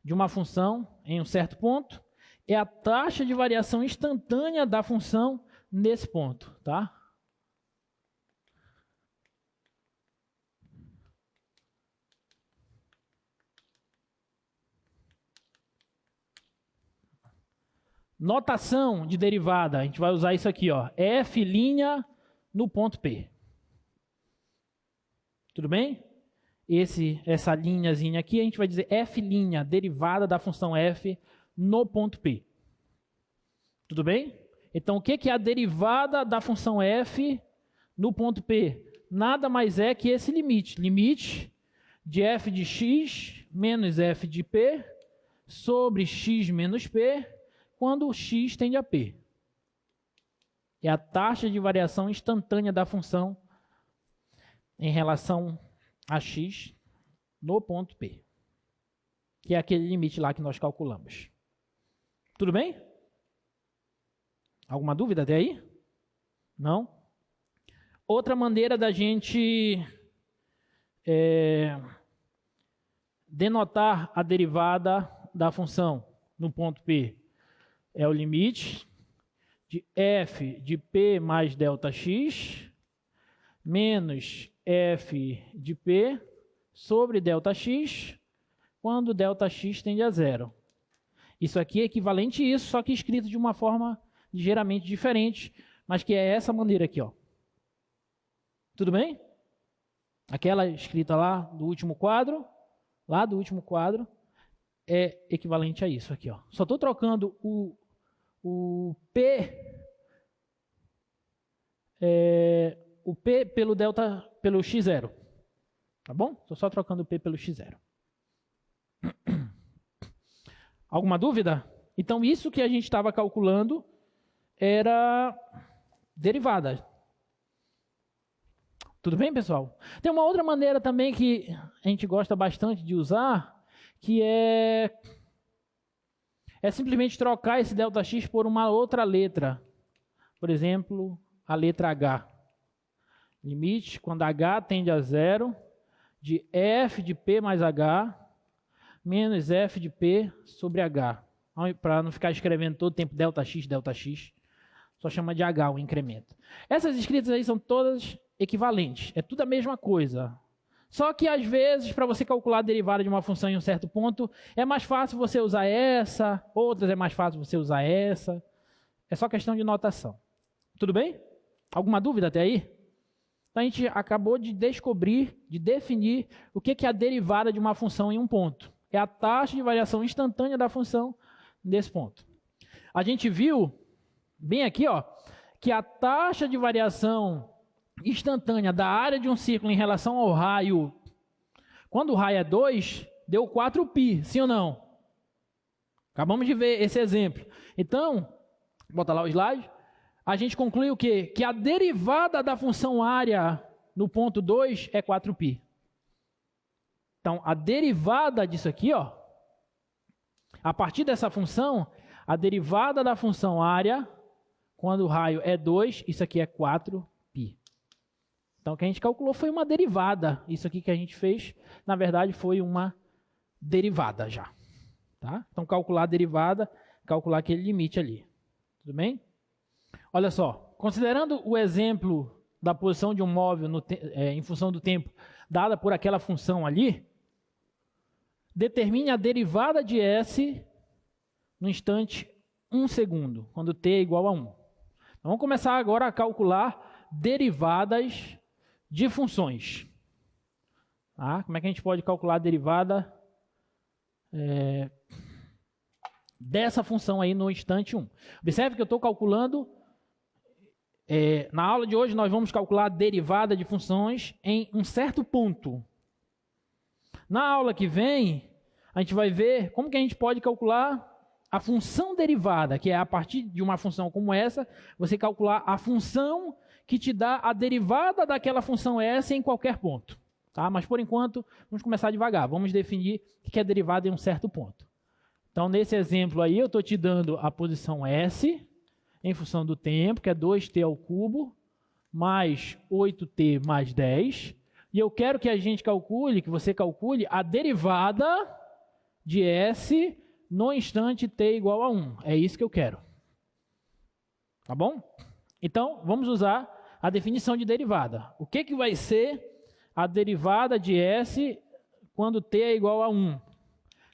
de uma função em um certo ponto é a taxa de variação instantânea da função nesse ponto, tá? Notação de derivada, a gente vai usar isso aqui, ó, f' no ponto P. Tudo bem? Essa linhazinha aqui, a gente vai dizer f', derivada da função f no ponto P. Tudo bem? Então, o que é a derivada da função f no ponto P? Nada mais é que esse limite. Limite de f de x menos f de p sobre x menos p, quando x tende a p. É a taxa de variação instantânea da função em relação a x no ponto P, que é aquele limite lá que nós calculamos. Tudo bem? Alguma dúvida até aí? Não? Outra maneira da gente denotar a derivada da função no ponto P é o limite de f de p mais ΔX menos f de p sobre ΔX, quando ΔX tende a zero. Isso aqui é equivalente a isso, só que escrito de uma forma ligeiramente diferente, mas que é essa maneira aqui, ó. Tudo bem? Aquela escrita lá do último quadro, é equivalente a isso aqui, ó. Só estou trocando o P pelo x0. Tá bom? Estou só trocando o P pelo x0. Alguma dúvida? Então, isso que a gente estava calculando era derivada. Tudo bem, pessoal? Tem uma outra maneira também que a gente gosta bastante de usar, que é é simplesmente trocar esse ΔX por uma outra letra. Por exemplo, a letra H. Limite, quando H tende a zero, de f de P mais H, menos f de P sobre H. Para não ficar escrevendo todo o tempo ΔX, só chama de H o incremento. Essas escritas aí são todas equivalentes, é tudo a mesma coisa. Só que às vezes, para você calcular a derivada de uma função em um certo ponto, é mais fácil você usar essa, outras é mais fácil você usar essa. É só questão de notação. Tudo bem? Alguma dúvida até aí? Então a gente acabou de descobrir, de definir o que é a derivada de uma função em um ponto. É a taxa de variação instantânea da função nesse ponto. A gente viu, bem aqui, ó, que a taxa de variação instantânea da área de um círculo em relação ao raio, quando o raio é 2, deu 4π, sim ou não? Acabamos de ver esse exemplo. Então, bota lá o slide. A gente conclui o quê? Que a derivada da função área no ponto 2 é 4π. Então, a derivada disso aqui, ó, a partir dessa função, a derivada da função área, quando o raio é 2, isso aqui é 4π. Então, o que a gente calculou foi uma derivada. Isso aqui que a gente fez, na verdade, foi uma derivada já. Tá? Então, calcular a derivada, calcular aquele limite ali. Tudo bem? Olha só, considerando o exemplo da posição de um móvel em função do tempo dada por aquela função ali, determine a derivada de S no instante 1 segundo, quando t é igual a 1. Então, vamos começar agora a calcular derivadas de funções. Tá? Como é que a gente pode calcular a derivada dessa função aí no instante 1? Observe que eu estou calculando, na aula de hoje nós vamos calcular a derivada de funções em um certo ponto. Na aula que vem, a gente vai ver como que a gente pode calcular a função derivada, que é a partir de uma função como essa, você calcular a função que te dá a derivada daquela função S em qualquer ponto. Tá? Mas, por enquanto, vamos começar devagar. Vamos definir o que é derivada em um certo ponto. Então, nesse exemplo aí, eu estou te dando a posição S em função do tempo, que é 2t ao cubo, mais 8t mais 10. E eu quero que a gente calcule, que você calcule a derivada de S no instante t igual a 1. É isso que eu quero. Tá bom? Então, vamos usar a definição de derivada. O que vai ser a derivada de S quando t é igual a 1?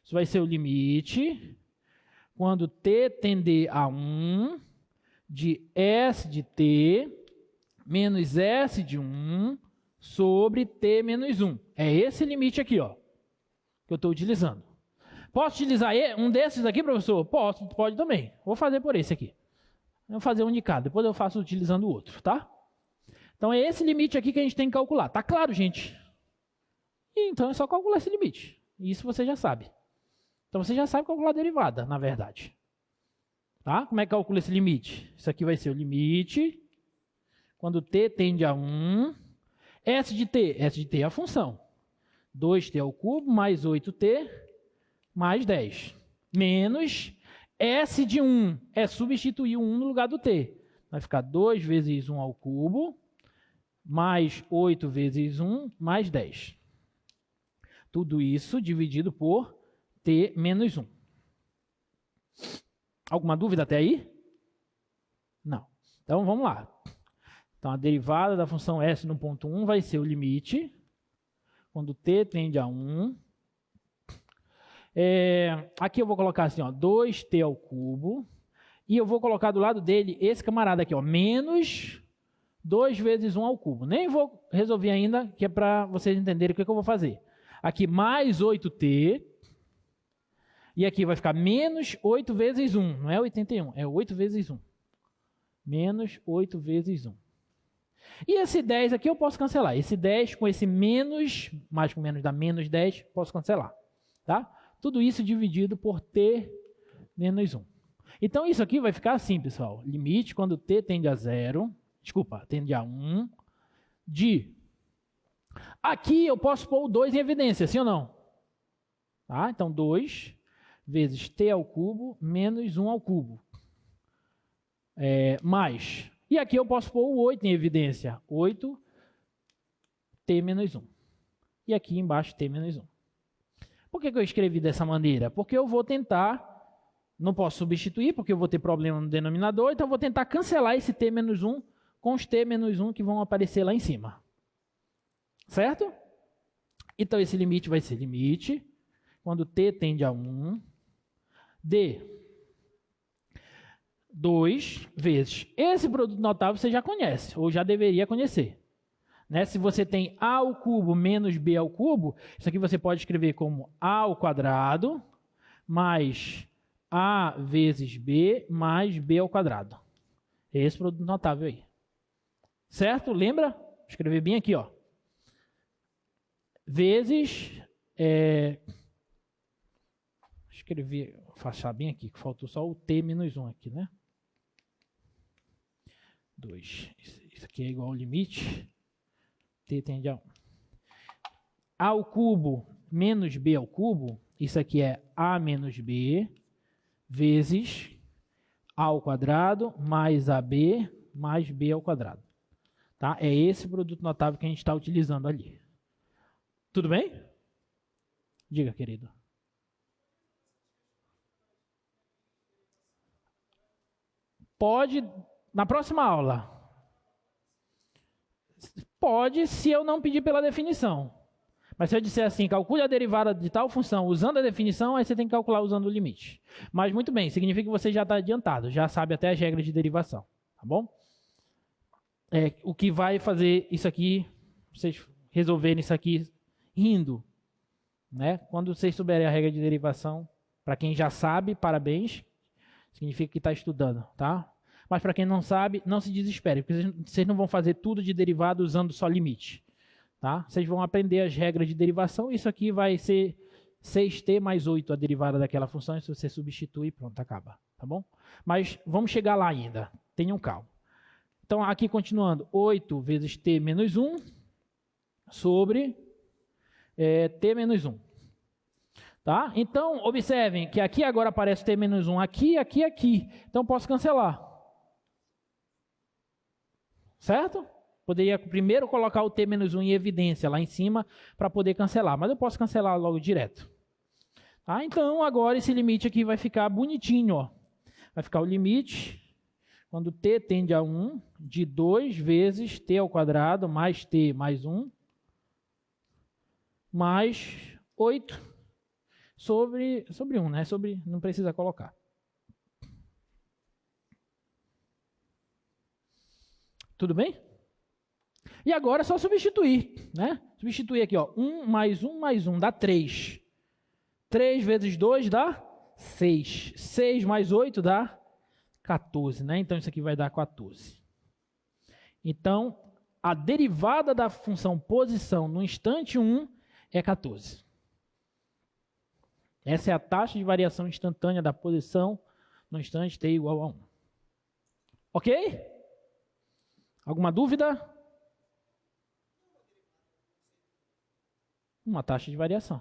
Isso vai ser o limite, quando t tender a 1, de S de t menos S de 1 sobre t menos 1. É esse limite aqui, ó, que eu estou utilizando. Posso utilizar um desses aqui, professor? Posso, pode também. Vou fazer por esse aqui. Eu vou fazer um de cada, depois eu faço utilizando o outro, tá? Então é esse limite aqui que a gente tem que calcular. Tá claro, gente? E então é só calcular esse limite. Isso você já sabe. Então você já sabe calcular a derivada, na verdade. Tá? Como é que calcula esse limite? Isso aqui vai ser o limite, quando t tende a 1, S de t é a função. 2t ao cubo mais 8t mais 10. Menos S de 1 é substituir o 1 no lugar do t. Vai ficar 2 vezes 1 ao cubo, mais 8 vezes 1, mais 10. Tudo isso dividido por t menos 1. Alguma dúvida até aí? Não. Então, vamos lá. Então, a derivada da função S no ponto 1 vai ser o limite, quando t tende a 1. Aqui eu vou colocar assim, ó, 2t ao cubo. E eu vou colocar do lado dele esse camarada aqui, ó, menos 2 vezes 1 ao cubo. Nem vou resolver ainda, que é para vocês entenderem o que eu vou fazer. Aqui mais 8t. E aqui vai ficar menos 8 vezes 1. Não é 81, é 8 vezes 1. Menos 8 vezes 1. E esse 10 aqui eu posso cancelar. Esse 10 com esse menos, mais com menos dá menos 10, posso cancelar. Tá? Tudo isso dividido por t menos 1. Então isso aqui vai ficar assim, pessoal. Limite quando t tende a 0, tende a 1, de... Aqui eu posso pôr o 2 em evidência, sim ou não? Tá? Então 2 vezes t ao cubo menos 1 ao cubo. Mais. E aqui eu posso pôr o 8 em evidência. 8t menos 1. E aqui embaixo t menos 1. Por que eu escrevi dessa maneira? Porque eu vou tentar, não posso substituir, porque eu vou ter problema no denominador, então eu vou tentar cancelar esse t menos 1 com os t menos 1 que vão aparecer lá em cima. Certo? Então esse limite vai ser limite, quando t tende a 1, de 2 vezes. Esse produto notável você já conhece, ou já deveria conhecer. Né? Se você tem a ao cubo menos b ao cubo, isso aqui você pode escrever como a ao quadrado mais a vezes b mais b ao quadrado. É esse produto notável aí. Certo? Lembra? Vou escrever bem aqui, ó. Vezes... escrevi, vou achar bem aqui, que faltou só o t menos 1 aqui, né? 2. Isso aqui é igual ao limite. T tende a 1. A ao cubo menos b ao cubo, isso aqui é a menos b, vezes a ao quadrado mais ab mais b ao quadrado. Tá? É esse produto notável que a gente está utilizando ali. Tudo bem? Diga, querido. Pode, na próxima aula. Pode, se eu não pedir pela definição. Mas se eu disser assim, calcule a derivada de tal função usando a definição, aí você tem que calcular usando o limite. Mas muito bem, significa que você já está adiantado, já sabe até as regras de derivação. Tá bom? O que vai fazer isso aqui, vocês resolverem isso aqui rindo. Né? Quando vocês souberem a regra de derivação, para quem já sabe, parabéns, significa que está estudando, tá? Mas para quem não sabe, não se desespere, porque vocês não vão fazer tudo de derivada usando só limite. Tá? Vocês vão aprender as regras de derivação, isso aqui vai ser 6t mais 8 a derivada daquela função, e se você substituir, pronto, acaba. Tá bom? Mas vamos chegar lá ainda, tenham calma. Então, aqui continuando, 8 vezes t menos 1 sobre t menos 1. Tá? Então, observem que aqui agora aparece t menos 1, aqui, aqui, aqui. Então, posso cancelar. Certo? Poderia primeiro colocar o t menos 1 em evidência lá em cima para poder cancelar, mas eu posso cancelar logo direto. Tá? Então, agora esse limite aqui vai ficar bonitinho. Ó. Vai ficar o limite, quando t tende a 1, de 2 vezes t ao quadrado mais t mais 1, mais 8 sobre 1, né? Não precisa colocar. Tudo bem? E agora é só substituir, né? Substituir aqui, ó. 1 mais 1 mais 1 dá 3. 3 vezes 2 dá 6. 6 mais 8 dá 14, né? Então, isso aqui vai dar 14. Então, a derivada da função posição no instante 1 é 14. Essa é a taxa de variação instantânea da posição no instante t igual a 1. Ok? Alguma dúvida? Uma taxa de variação.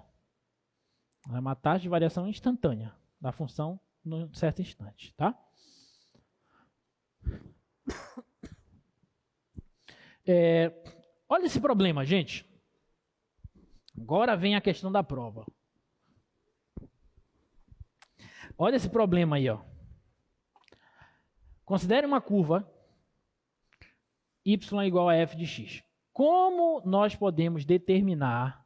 É uma taxa de variação instantânea da função num certo instante, tá? Olha esse problema, gente. Agora vem a questão da prova. Olha esse problema aí, ó. Considere uma curva y igual a f de x. Como nós podemos determinar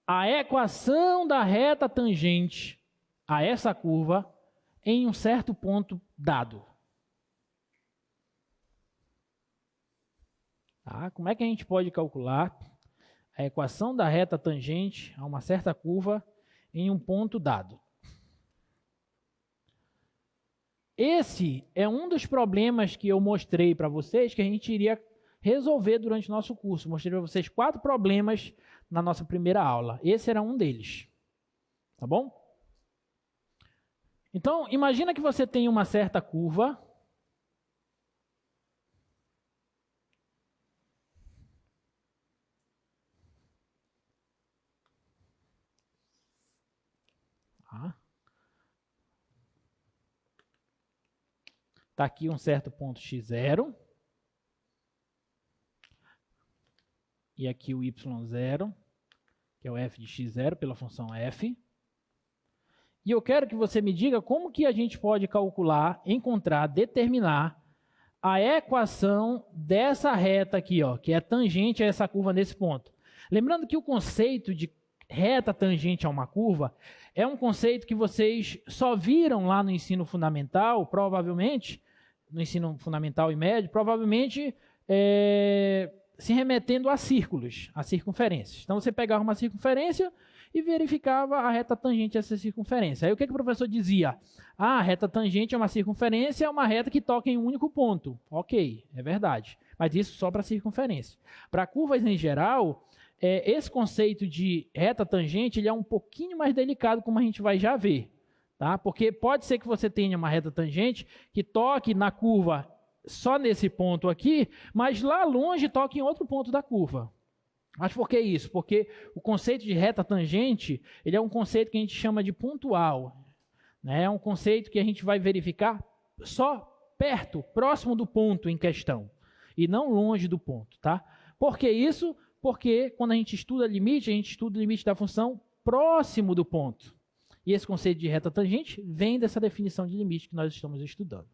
a equação da reta tangente a essa curva em um certo ponto dado? Tá? Como é que a gente pode calcular a equação da reta tangente a uma certa curva em um ponto dado? Esse é um dos problemas que eu mostrei para vocês que a gente iria resolver durante o nosso curso. Mostrei para vocês 4 problemas na nossa primeira aula. Esse era um deles. Tá bom? Então, imagina que você tem uma certa curva. Está aqui um certo ponto x0. E aqui o y0, que é o f de x0 pela função f. E eu quero que você me diga como que a gente pode calcular, encontrar, determinar a equação dessa reta aqui, ó, que é tangente a essa curva nesse ponto. Lembrando que o conceito de reta tangente a uma curva é um conceito que vocês só viram lá no ensino fundamental, provavelmente, no ensino fundamental e médio, provavelmente se remetendo a círculos, a circunferências. Então você pegava uma circunferência e verificava a reta tangente a essa circunferência. Aí o que o professor dizia? Ah, a reta tangente a uma circunferência é uma reta que toca em um único ponto. Ok, é verdade. Mas isso só para circunferência. Para curvas em geral, esse conceito de reta tangente ele é um pouquinho mais delicado, como a gente vai já ver. Tá? Porque pode ser que você tenha uma reta tangente que toque na curva só nesse ponto aqui, mas lá longe toque em outro ponto da curva. Mas por que isso? Porque o conceito de reta tangente ele é um conceito que a gente chama de pontual. Né? É um conceito que a gente vai verificar só perto, próximo do ponto em questão, e não longe do ponto. Tá? Por que isso? Porque quando a gente estuda limite, a gente estuda o limite da função próximo do ponto. E esse conceito de reta tangente vem dessa definição de limite que nós estamos estudando.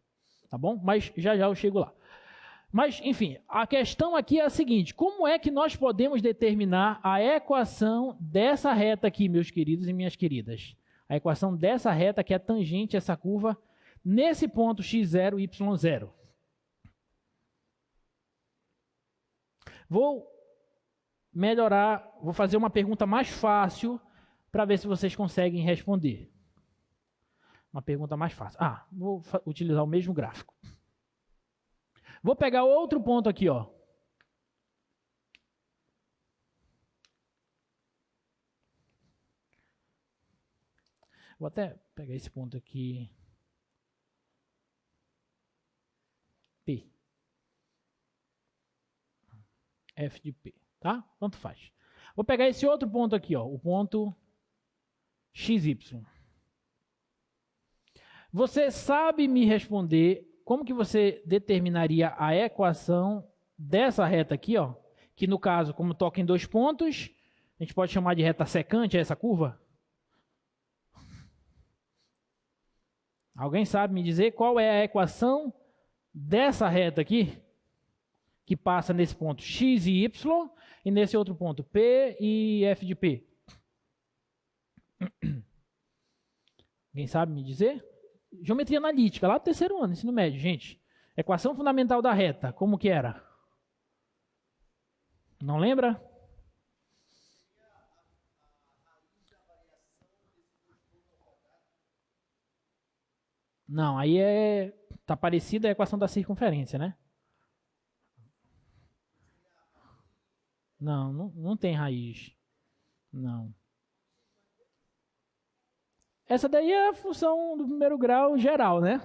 Tá bom? Mas já eu chego lá. Mas, enfim, a questão aqui é a seguinte: como é que nós podemos determinar a equação dessa reta aqui, meus queridos e minhas queridas? A equação dessa reta que é tangente a essa curva nesse ponto x0, y0. Vou melhorar, vou fazer uma pergunta mais fácil para ver se vocês conseguem responder. Uma pergunta mais fácil. Vou utilizar o mesmo gráfico. Vou pegar outro ponto aqui, ó. Vou até pegar esse ponto aqui. P. F de P, tá? Tanto faz. Vou pegar esse outro ponto aqui, ó, o ponto XY. Você sabe me responder como que você determinaria a equação dessa reta aqui, ó, que no caso, como toca em dois pontos, a gente pode chamar de reta secante essa curva? Alguém sabe me dizer qual é a equação dessa reta aqui, que passa nesse ponto x e y, e nesse outro ponto P e F de P? Alguém sabe me dizer? Geometria analítica, lá do terceiro ano, ensino médio, gente. Equação fundamental da reta, como que era? Não lembra? Não, aí tá parecida a equação da circunferência, né? Não tem raiz. Não. Essa daí é a função do primeiro grau geral, né?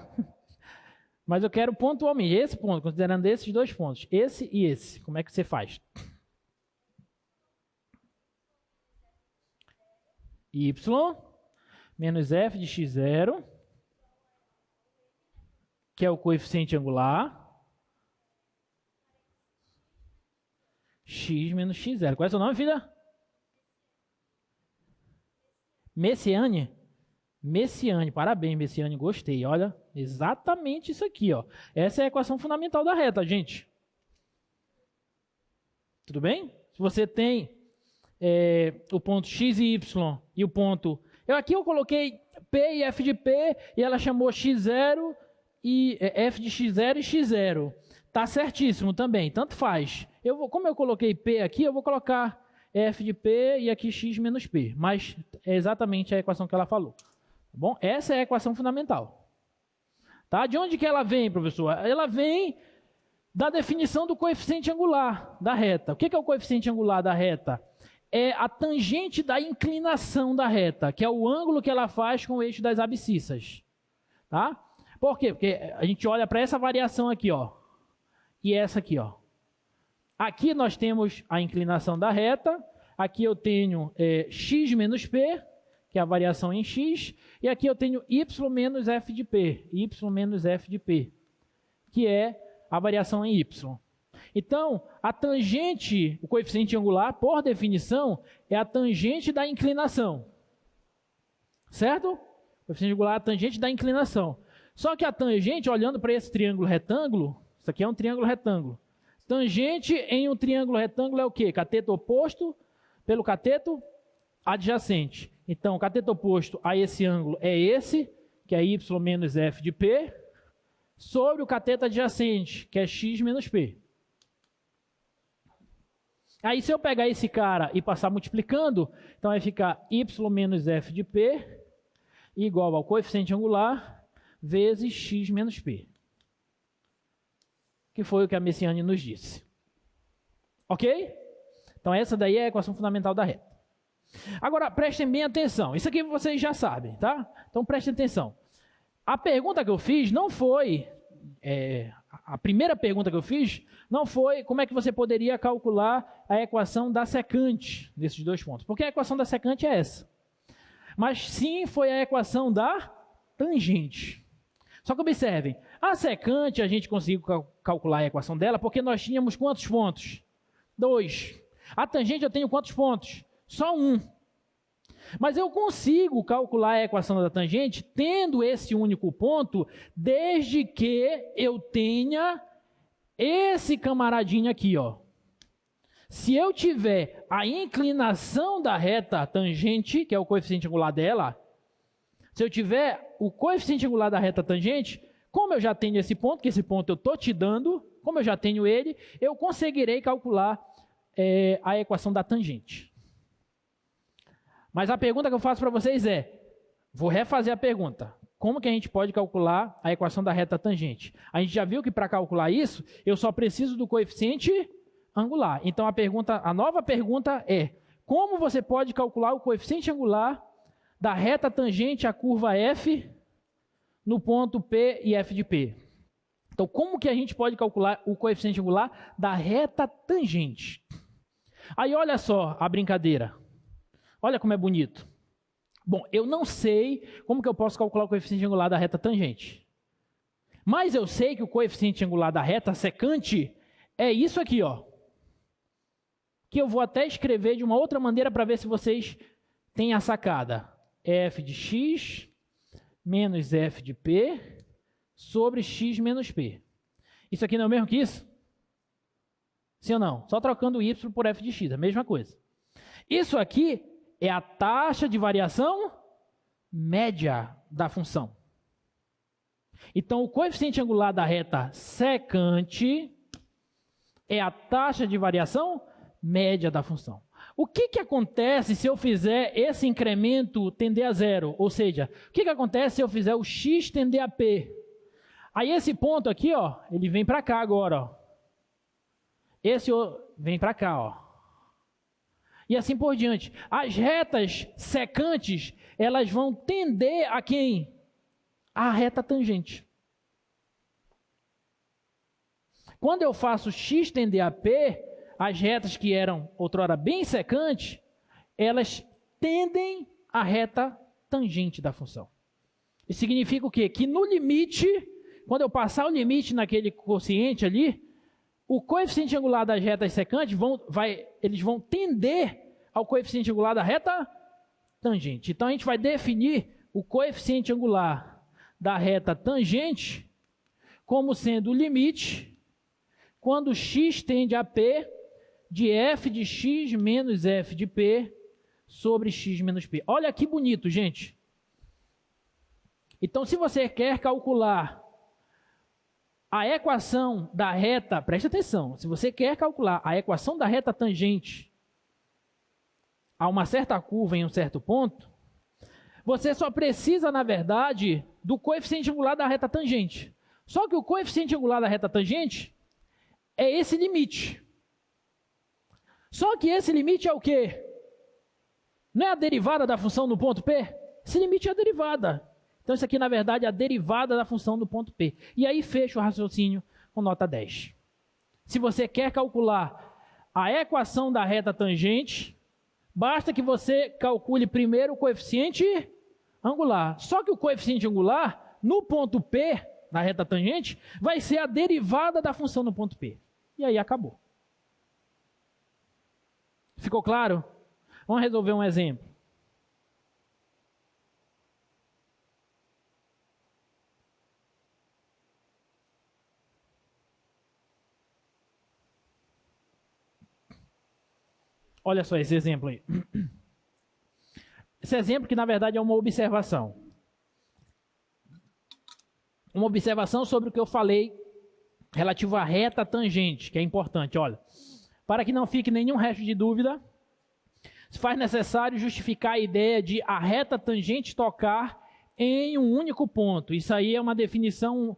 Mas eu quero pontualmente esse ponto, considerando esses dois pontos, esse e esse. Como é que você faz? Y menos f de x0, que é o coeficiente angular, x menos x0. Qual é o seu nome, filha? Messiane? Messiane, parabéns, Messiane, gostei. Olha, exatamente isso aqui, ó. Essa é a equação fundamental da reta, gente. Tudo bem? Se você tem o ponto x e y e o ponto... Aqui eu coloquei P e F de P e ela chamou x0 e F de x0 e x0. Tá certíssimo também, tanto faz. Como eu coloquei P aqui, eu vou colocar F de P e aqui x menos P. Mas é exatamente a equação que ela falou. Bom, essa é a equação fundamental. Tá? De onde que ela vem, professor? Ela vem da definição do coeficiente angular da reta. O que é o coeficiente angular da reta? É a tangente da inclinação da reta, que é o ângulo que ela faz com o eixo das abscissas. Tá? Por quê? Porque a gente olha para essa variação aqui, ó, e essa aqui, ó. Aqui nós temos a inclinação da reta, aqui eu tenho x menos p, que é a variação em x, e aqui eu tenho y menos f de p, y menos f de p. que é a variação em y. Então, a tangente, o coeficiente angular, por definição, é a tangente da inclinação. Certo? O coeficiente angular é a tangente da inclinação. Só que a tangente, olhando para esse triângulo retângulo, isso aqui é um triângulo retângulo. Tangente em um triângulo retângulo é o quê? Cateto oposto pelo cateto adjacente. Então, o cateto oposto a esse ângulo é esse, que é y menos f de p, sobre o cateto adjacente, que é x menos p. Aí, se eu pegar esse cara e passar multiplicando, então vai ficar y menos f de p igual ao coeficiente angular vezes x menos p. Que foi o que a Messiani nos disse. Ok? Então, essa daí é a equação fundamental da reta. Agora, prestem bem atenção. Isso aqui vocês já sabem, tá? Então, prestem atenção. A pergunta que eu fiz não foi... a primeira pergunta que eu fiz não foi como é que você poderia calcular a equação da secante desses dois pontos. Porque a equação da secante é essa. Mas sim foi a equação da tangente. Só que observem, a secante a gente conseguiu calcular a equação dela porque nós tínhamos quantos pontos? 2. A tangente eu tenho quantos pontos? Só 1. Mas eu consigo calcular a equação da tangente tendo esse único ponto, desde que eu tenha esse camaradinho aqui, ó. Se eu tiver a inclinação da reta tangente, que é o coeficiente angular dela, se eu tiver o coeficiente angular da reta tangente, como eu já tenho esse ponto, que esse ponto eu estou te dando, como eu já tenho ele, eu conseguirei calcular a equação da tangente. Mas a pergunta que eu faço para vocês vou refazer a pergunta. Como que a gente pode calcular a equação da reta tangente? A gente já viu que para calcular isso, eu só preciso do coeficiente angular. Então a nova pergunta é, como você pode calcular o coeficiente angular da reta tangente à curva f no ponto P e f de P? Então, como que a gente pode calcular o coeficiente angular da reta tangente? Aí, olha só a brincadeira. Olha como é bonito. Bom, eu não sei como que eu posso calcular o coeficiente angular da reta tangente. Mas eu sei que o coeficiente angular da reta secante é isso aqui, ó. Que eu vou até escrever de uma outra maneira para ver se vocês têm a sacada. F de x menos f de p sobre x menos p. Isso aqui não é o mesmo que isso? Sim ou não? Só trocando o y por f de x, a mesma coisa. Isso aqui é a taxa de variação média da função. Então, o coeficiente angular da reta secante é a taxa de variação média da função. O que acontece se eu fizer esse incremento tender a zero? Ou seja, o que acontece se eu fizer o x tender a p? Aí esse ponto aqui, ó, ele vem para cá agora, ó. Esse vem para cá, ó. E assim por diante. As retas secantes, elas vão tender a quem? A reta tangente. Quando eu faço x tender a p, as retas que eram outrora bem secantes, elas tendem a reta tangente da função. Isso significa o quê? Que no limite, quando eu passar o limite naquele quociente ali, o coeficiente angular das retas secantes eles vão tender ao coeficiente angular da reta tangente. Então a gente vai definir o coeficiente angular da reta tangente como sendo o limite quando x tende a p de f de x menos f de p sobre x menos p. Olha que bonito, gente. Então, se você quer calcular a equação da reta, preste atenção, se você quer calcular a equação da reta tangente a uma certa curva em um certo ponto, você só precisa, na verdade, do coeficiente angular da reta tangente. Só que o coeficiente angular da reta tangente é esse limite. Só que esse limite é o quê? Não é a derivada da função no ponto P? Esse limite é a derivada. Então, isso aqui, na verdade, é a derivada da função do ponto P. E aí, fecha o raciocínio com nota 10. Se você quer calcular a equação da reta tangente, basta que você calcule primeiro o coeficiente angular. Só que o coeficiente angular, no ponto P, na reta tangente, vai ser a derivada da função no ponto P. E aí acabou. Ficou claro? Vamos resolver um exemplo. Olha só esse exemplo aí. Esse exemplo que na verdade é uma observação. Uma observação sobre o que eu falei relativo à reta tangente, que é importante. Olha, para que não fique nenhum resto de dúvida, se faz necessário justificar a ideia de a reta tangente tocar em um único ponto. Isso aí é uma definição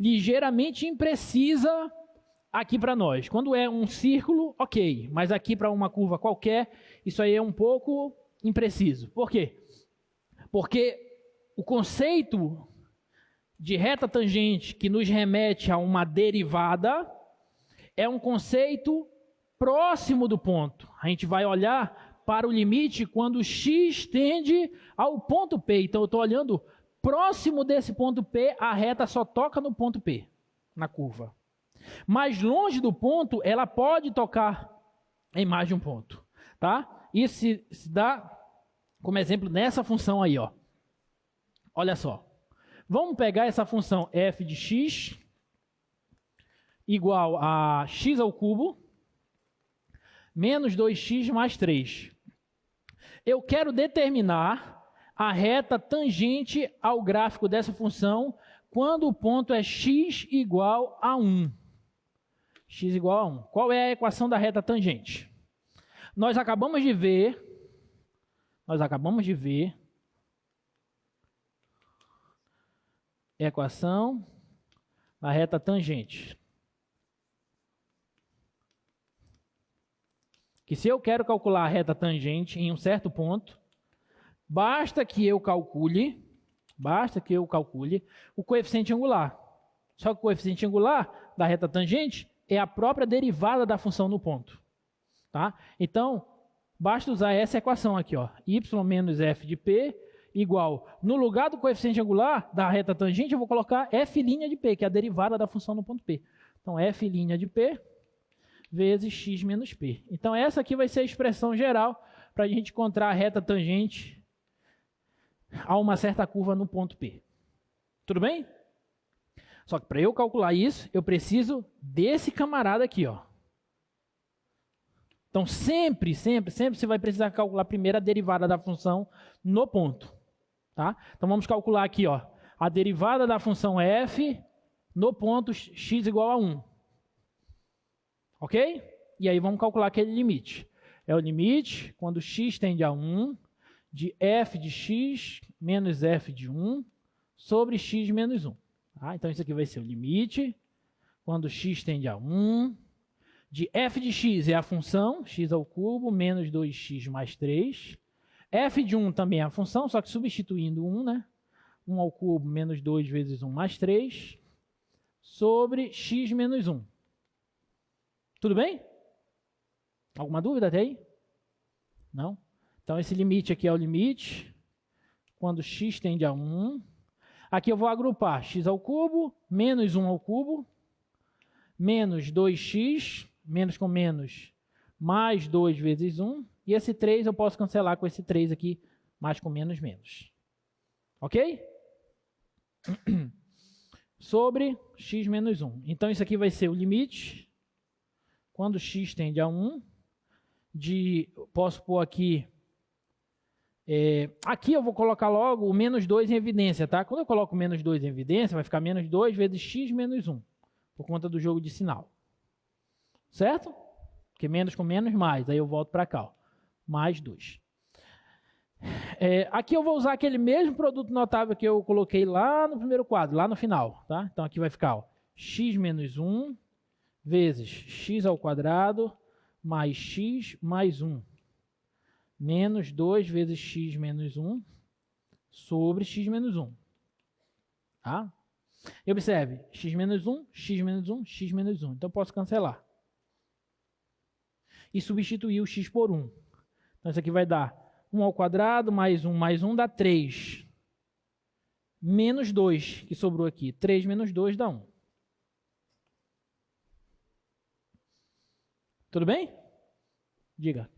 ligeiramente imprecisa aqui para nós. Quando é um círculo, ok, mas aqui para uma curva qualquer, isso aí é um pouco impreciso. Por quê? Porque o conceito de reta tangente que nos remete a uma derivada é um conceito próximo do ponto. A gente vai olhar para o limite quando x tende ao ponto P. Então eu estou olhando próximo desse ponto P, a reta só toca no ponto P, na curva. Mais longe do ponto, ela pode tocar em mais de um ponto, tá? Isso se dá como exemplo nessa função aí, ó. Olha só. Vamos pegar essa função f de x igual a x ao cubo menos 2x mais 3. Eu quero determinar a reta tangente ao gráfico dessa função quando o ponto é x igual a 1. X igual a 1. Qual é a equação da reta tangente? Nós acabamos de ver a equação da reta tangente. Que se eu quero calcular a reta tangente em um certo ponto, basta que eu calcule o coeficiente angular. Só que o coeficiente angular da reta tangente é a própria derivada da função no ponto. Tá? Então, basta usar essa equação aqui, ó, y menos f de p igual, no lugar do coeficiente angular da reta tangente, eu vou colocar f' de p, que é a derivada da função no ponto P. Então, f' de p vezes x menos p. Então, essa aqui vai ser a expressão geral para a gente encontrar a reta tangente a uma certa curva no ponto P. Tudo bem? Só que para eu calcular isso, eu preciso desse camarada aqui, ó. Então, sempre você vai precisar calcular primeiro a derivada da função no ponto. Tá? Então, vamos calcular aqui, ó, a derivada da função f no ponto x igual a 1. Ok? E aí vamos calcular aquele limite. É o limite, quando x tende a 1, de f de x menos f de 1 sobre x menos 1. Tá? Então, isso aqui vai ser o limite, quando x tende a 1, de f de x é a função, x ao cubo, menos 2x mais 3. F de 1 também é a função, só que substituindo 1, né? 1 ao cubo, menos 2 vezes 1 mais 3, sobre x menos 1. Tudo bem? Alguma dúvida até aí? Não? Então, esse limite aqui é o limite, quando x tende a 1. Aqui eu vou agrupar x ao cubo, menos 1 ao cubo, menos 2x, menos com menos, mais 2 vezes 1. E esse 3 eu posso cancelar com esse 3 aqui, mais com menos, menos. Ok? Sobre x menos 1. Então, isso aqui vai ser o limite, quando x tende a 1, posso pôr aqui, aqui eu vou colocar logo o menos 2 em evidência, tá? Quando eu coloco o menos 2 em evidência, vai ficar menos 2 vezes x menos 1, por conta do jogo de sinal. Certo? Porque menos com menos, mais. Aí eu volto para cá, ó. Mais 2. Aqui eu vou usar aquele mesmo produto notável que eu coloquei lá no primeiro quadro, lá no final. Tá? Então aqui vai ficar, ó, x menos 1 vezes x ao quadrado mais x mais 1. Menos 2 vezes x menos 1 sobre x menos 1. Tá? E observe, x menos 1, x menos 1, x menos 1. Então eu posso cancelar. E substituir o x por 1. Então, isso aqui vai dar 1 ao quadrado mais 1 dá 3. menos 2, que sobrou aqui. 3 menos 2 dá 1. Tudo bem? Diga.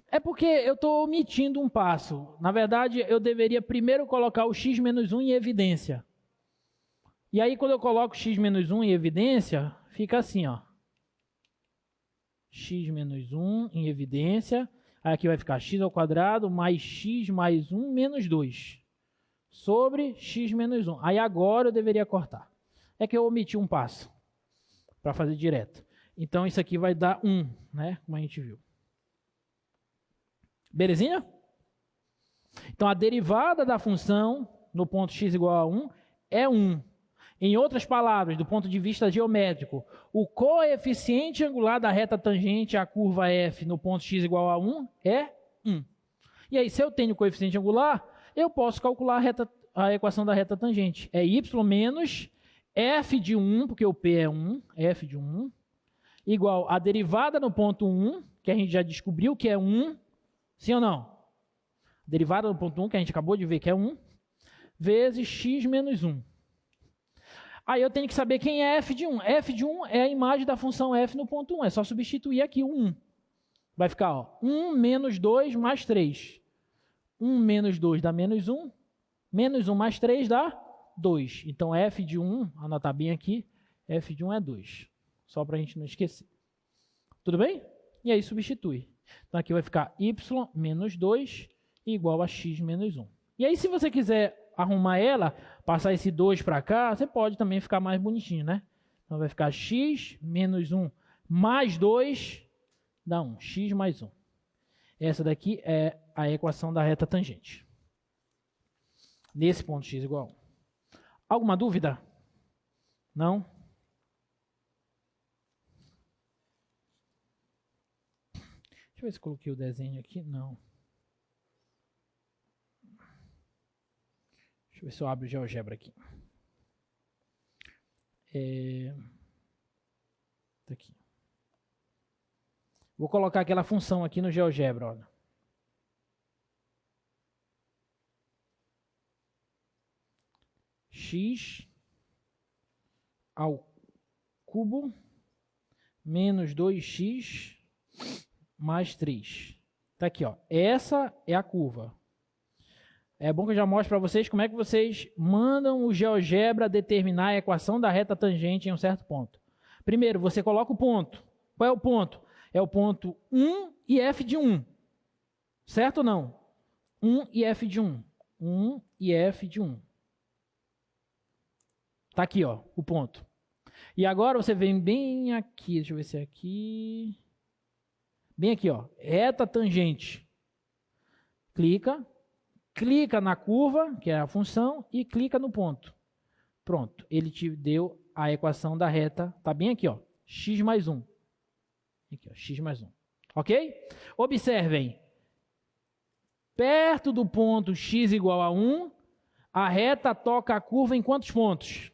É porque eu estou omitindo um passo. Na verdade, eu deveria primeiro colocar o x menos 1 em evidência. E aí, quando eu coloco x menos 1 em evidência, fica assim, ó. X menos 1 em evidência. Aí aqui vai ficar x ao quadrado mais x mais 1 menos 2. Sobre x menos 1. Aí agora eu deveria cortar. É que eu omiti um passo para fazer direto. Então isso aqui vai dar 1, né? Como a gente viu. Belezinha? Então a derivada da função no ponto x igual a 1 é 1. Em outras palavras, do ponto de vista geométrico, o coeficiente angular da reta tangente à curva f no ponto x igual a 1 é 1. E aí, se eu tenho coeficiente angular, eu posso calcular a equação da reta tangente. É y menos f de 1, porque o p é 1, f de 1, igual a derivada no ponto 1, que a gente já descobriu que é 1, sim ou não? Derivada no ponto 1, que a gente acabou de ver que é 1, vezes x menos 1. Aí eu tenho que saber quem é f de 1. f de 1 é a imagem da função f no ponto 1. É só substituir aqui o 1. Vai ficar, ó, 1 menos 2 mais 3. 1 menos 2 dá menos 1. Menos 1 mais 3 dá 2. Então, f de 1, anotar bem aqui, f de 1 é 2. Só para a gente não esquecer. Tudo bem? E aí substitui. Então, aqui vai ficar y menos 2 igual a x menos 1. E aí, se você quiser arrumar ela, passar esse 2 para cá, você pode também ficar mais bonitinho, né? Então, vai ficar x menos 1 mais 2 dá 1. X mais 1. Essa daqui é a equação da reta tangente. Nesse ponto x igual a 1. Alguma dúvida? Não? Deixa eu ver se coloquei o desenho aqui. Não. Deixa eu ver se eu abro o GeoGebra aqui. Tá aqui. Vou colocar aquela função aqui no GeoGebra, olha. X ao cubo menos 2x mais 3. Tá aqui, ó. Essa é a curva. É bom que eu já mostre para vocês como é que vocês mandam o GeoGebra determinar a equação da reta tangente em um certo ponto. Primeiro, você coloca o ponto. Qual é o ponto? É o ponto 1 e f de 1. Certo ou não? 1 e f de 1. 1 e f de 1. Tá aqui, ó, o ponto. E agora você vem bem aqui, deixa eu ver se é aqui. Bem aqui, ó, reta tangente. Clica na curva, que é a função, e clica no ponto. Pronto, ele te deu a equação da reta, tá bem aqui, ó, x mais 1. Aqui, ó, x mais 1. Ok? Observem, perto do ponto x igual a 1, a reta toca a curva em quantos pontos?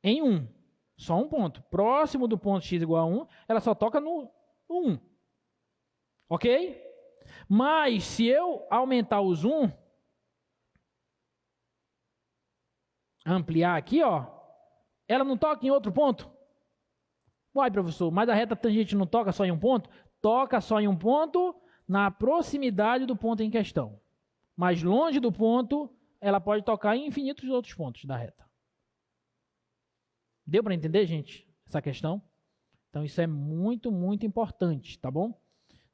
Em 1. Só um ponto. Próximo do ponto x igual a 1, ela só toca no 1. Ok? Mas se eu aumentar o zoom, ampliar aqui, ó, ela não toca em outro ponto? Uai, professor, mas a reta tangente não toca só em um ponto? Toca só em um ponto na proximidade do ponto em questão. Mas longe do ponto, ela pode tocar em infinitos outros pontos da reta. Deu para entender, gente, essa questão? Então, isso é muito, muito importante, tá bom?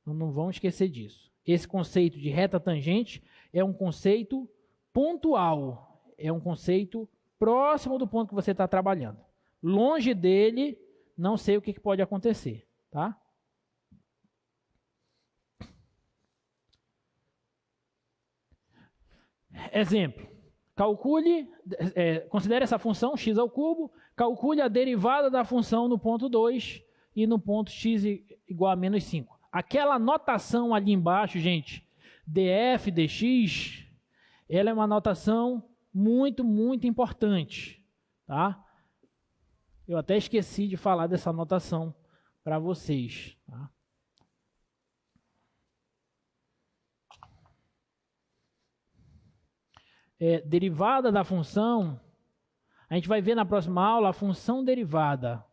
Então, não vamos esquecer disso. Esse conceito de reta tangente é um conceito pontual. É um conceito próximo do ponto que você está trabalhando. Longe dele, não sei o que pode acontecer, tá? Exemplo. Considere essa função x ao cubo, calcule a derivada da função no ponto 2 e no ponto x igual a menos 5. Aquela notação ali embaixo, gente, df, dx, ela é uma notação muito, muito importante, tá? Eu até esqueci de falar dessa notação para vocês, tá? derivada da função, a gente vai ver na próxima aula a função derivada,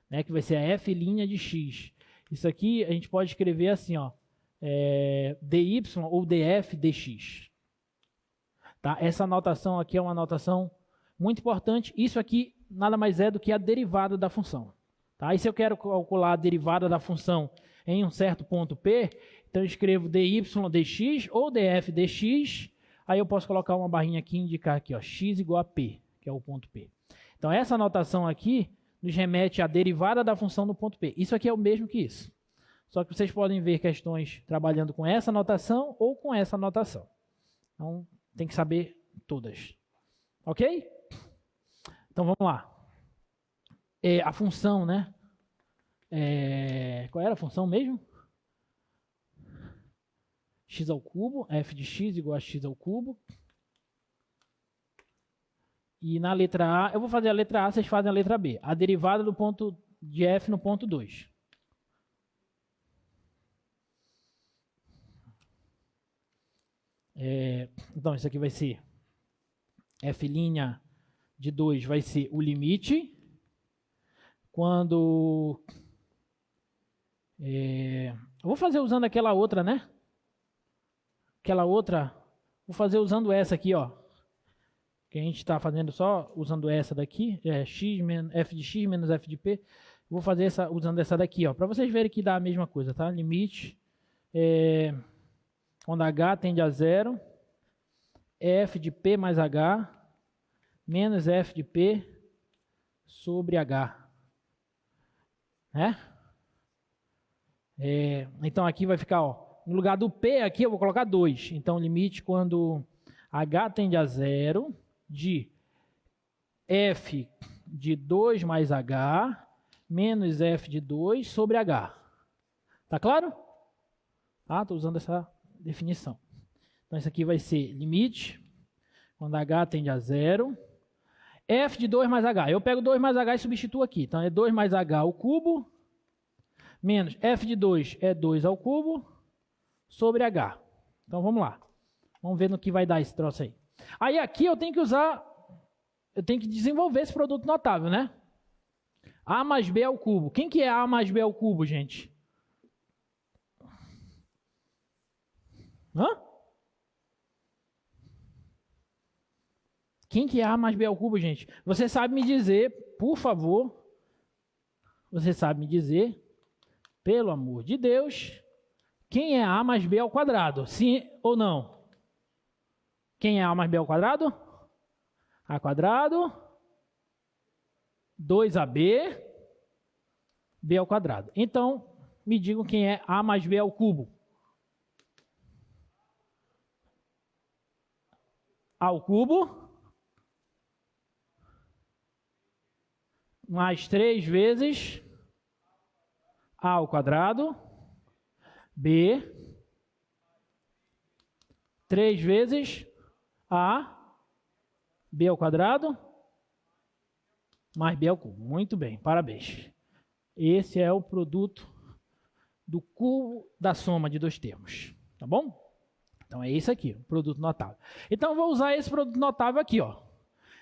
né, que vai ser a f' de x. Isso aqui a gente pode escrever assim, ó, dy ou df dx. Tá? Essa anotação aqui é uma anotação muito importante. Isso aqui nada mais é do que a derivada da função. Tá? E se eu quero calcular a derivada da função em um certo ponto P, então eu escrevo dy dx ou df dx, aí eu posso colocar uma barrinha aqui e indicar aqui, ó, x igual a P, que é o ponto P. Então essa anotação aqui nos remete à derivada da função no ponto P. Isso aqui é o mesmo que isso. Só que vocês podem ver questões trabalhando com essa anotação ou com essa anotação. Então tem que saber todas. Ok? Então vamos lá. A função, né? Qual era a função mesmo? X ao cubo, f de x igual a x ao cubo. E na letra A, eu vou fazer a letra A, vocês fazem a letra B. A derivada do ponto de f no ponto 2. Então, isso aqui vai ser f' de 2 vai ser o limite quando... eu vou fazer usando aquela outra, né? Aquela outra, vou fazer usando essa aqui, ó. Que a gente está fazendo só usando essa daqui, f de x menos f de p. Vou fazer usando essa daqui, ó, para vocês verem que dá a mesma coisa, tá? Limite, quando h tende a zero, f de p mais h menos f de p sobre h. Então aqui vai ficar, ó, no lugar do p aqui eu vou colocar 2. Então limite quando h tende a zero de f de 2 mais h menos f de 2 sobre h. Tá claro? Tá? Estou usando essa definição. Então isso aqui vai ser limite quando h tende a zero, f de 2 mais h. Eu pego 2 mais h e substituo aqui. Então é 2 mais h ao cubo menos f de 2 é 2 ao cubo sobre h. Então vamos lá. Vamos ver no que vai dar esse troço aí. Aí aqui eu tenho que desenvolver esse produto notável, né? A mais b ao cubo. Quem que é a mais b ao cubo, gente? Quem que é a mais b ao cubo, gente? Você sabe me dizer, por favor, você sabe me dizer, pelo amor de Deus, quem é a mais b ao quadrado? Sim ou não? Quem é a mais b ao quadrado? A quadrado, 2ab, b ao quadrado. Então, me digam quem é a mais b ao cubo. A ao cubo, mais 3 vezes a ao quadrado, b, 3 vezes a, b ao quadrado, mais b ao cubo. Muito bem, parabéns. Esse é o produto do cubo da soma de dois termos, tá bom? Então é isso aqui, o produto notável. Então eu vou usar esse produto notável aqui, ó.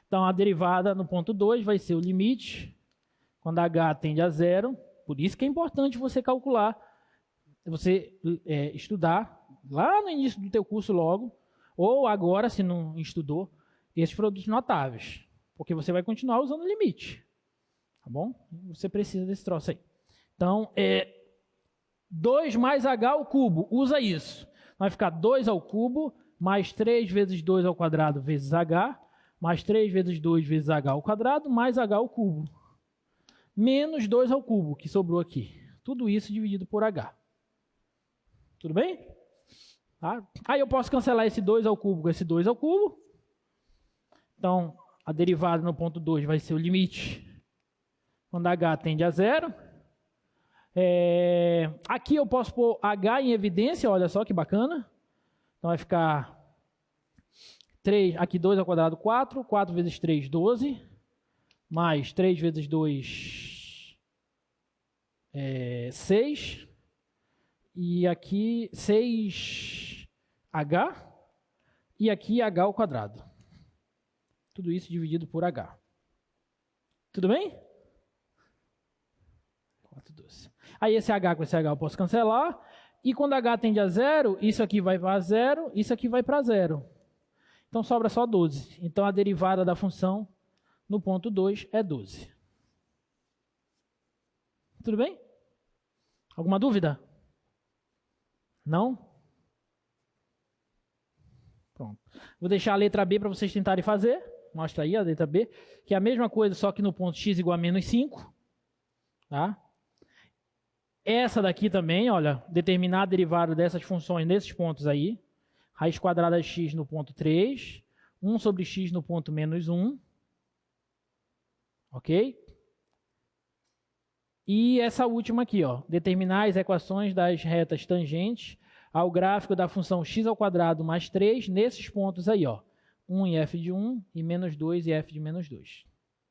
Então a derivada no ponto 2 vai ser o limite quando h tende a zero. Por isso que é importante você calcular, você estudar lá no início do teu curso logo, ou agora, se não estudou, esses produtos notáveis. Porque você vai continuar usando o limite. Tá bom? Você precisa desse troço aí. Então, 2 mais h ao cubo, usa isso. Vai ficar 2 ao cubo, mais 3 vezes 2 ao quadrado vezes h, mais 3 vezes 2 vezes h ao quadrado, mais h ao cubo. Menos 2 ao cubo, que sobrou aqui. Tudo isso dividido por h. Tudo bem? Tá? Aí eu posso cancelar esse 2 ao cubo com esse 2 ao cubo. Então, a derivada no ponto 2 vai ser o limite quando h tende a zero. Aqui eu posso pôr h em evidência, olha só que bacana. Então vai ficar 3, aqui 2 ao quadrado, 4. 4 vezes 3, 12. Mais 3 vezes 2, 6. E aqui 6h. E aqui h ao quadrado. Tudo isso dividido por H. Tudo bem? 4/12. Aí esse H com esse H eu posso cancelar. E quando H tende a 0, isso aqui vai para 0, isso aqui vai para 0. Então sobra só 12. Então a derivada da função no ponto 2 é 12. Tudo bem? Alguma dúvida? Não? Pronto. Vou deixar a letra B para vocês tentarem fazer. Mostra aí a letra B, que é a mesma coisa, só que no ponto x igual a menos 5. Tá? Essa daqui também, olha, determinar a derivada dessas funções nesses pontos aí. Raiz quadrada de x no ponto 3, 1 sobre x no ponto menos 1. Ok? E essa última aqui, ó, determinar as equações das retas tangentes ao gráfico da função x² mais 3 nesses pontos aí, ó. 1 em f de 1 e menos 2 em f de menos 2.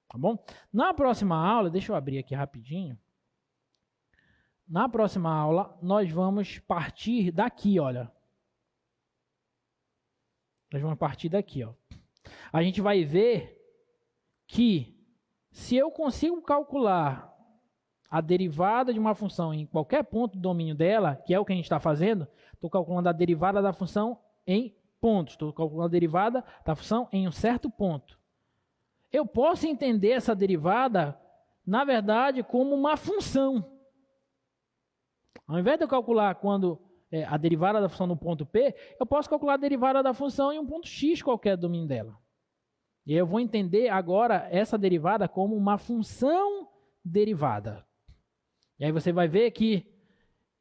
Tá bom? Na próxima aula, deixa eu abrir aqui rapidinho. Na próxima aula, nós vamos partir daqui, olha. Nós vamos partir daqui, ó. A gente vai ver que se eu consigo calcular a derivada de uma função em qualquer ponto do domínio dela, que é o que a gente está fazendo, estou calculando a derivada da função em pontos, estou calculando a derivada da função em um certo ponto. Eu posso entender essa derivada, na verdade, como uma função. Ao invés de eu calcular a derivada da função no ponto P, eu posso calcular a derivada da função em um ponto X qualquer do domínio dela. E aí eu vou entender agora essa derivada como uma função derivada. E aí você vai ver que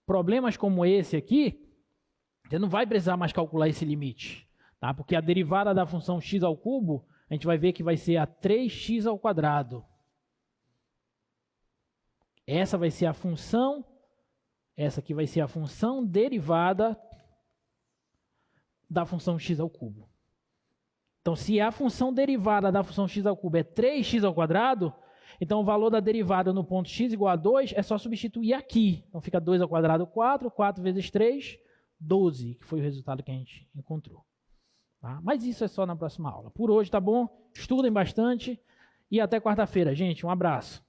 problemas como esse aqui, você não vai precisar mais calcular esse limite. Tá? Porque a derivada da função x ao cubo, a gente vai ver que vai ser a 3x ao quadrado. Essa vai ser a função, essa aqui vai ser a função derivada da função x ao cubo. Então, se a função derivada da função x ao cubo é 3x ao quadrado, então o valor da derivada no ponto x igual a 2 é só substituir aqui. Então fica 2 ao quadrado 4, 4 vezes 3, 12, que foi o resultado que a gente encontrou. Tá? Mas isso é só na próxima aula. Por hoje, tá bom? Estudem bastante e até quarta-feira, gente. Um abraço.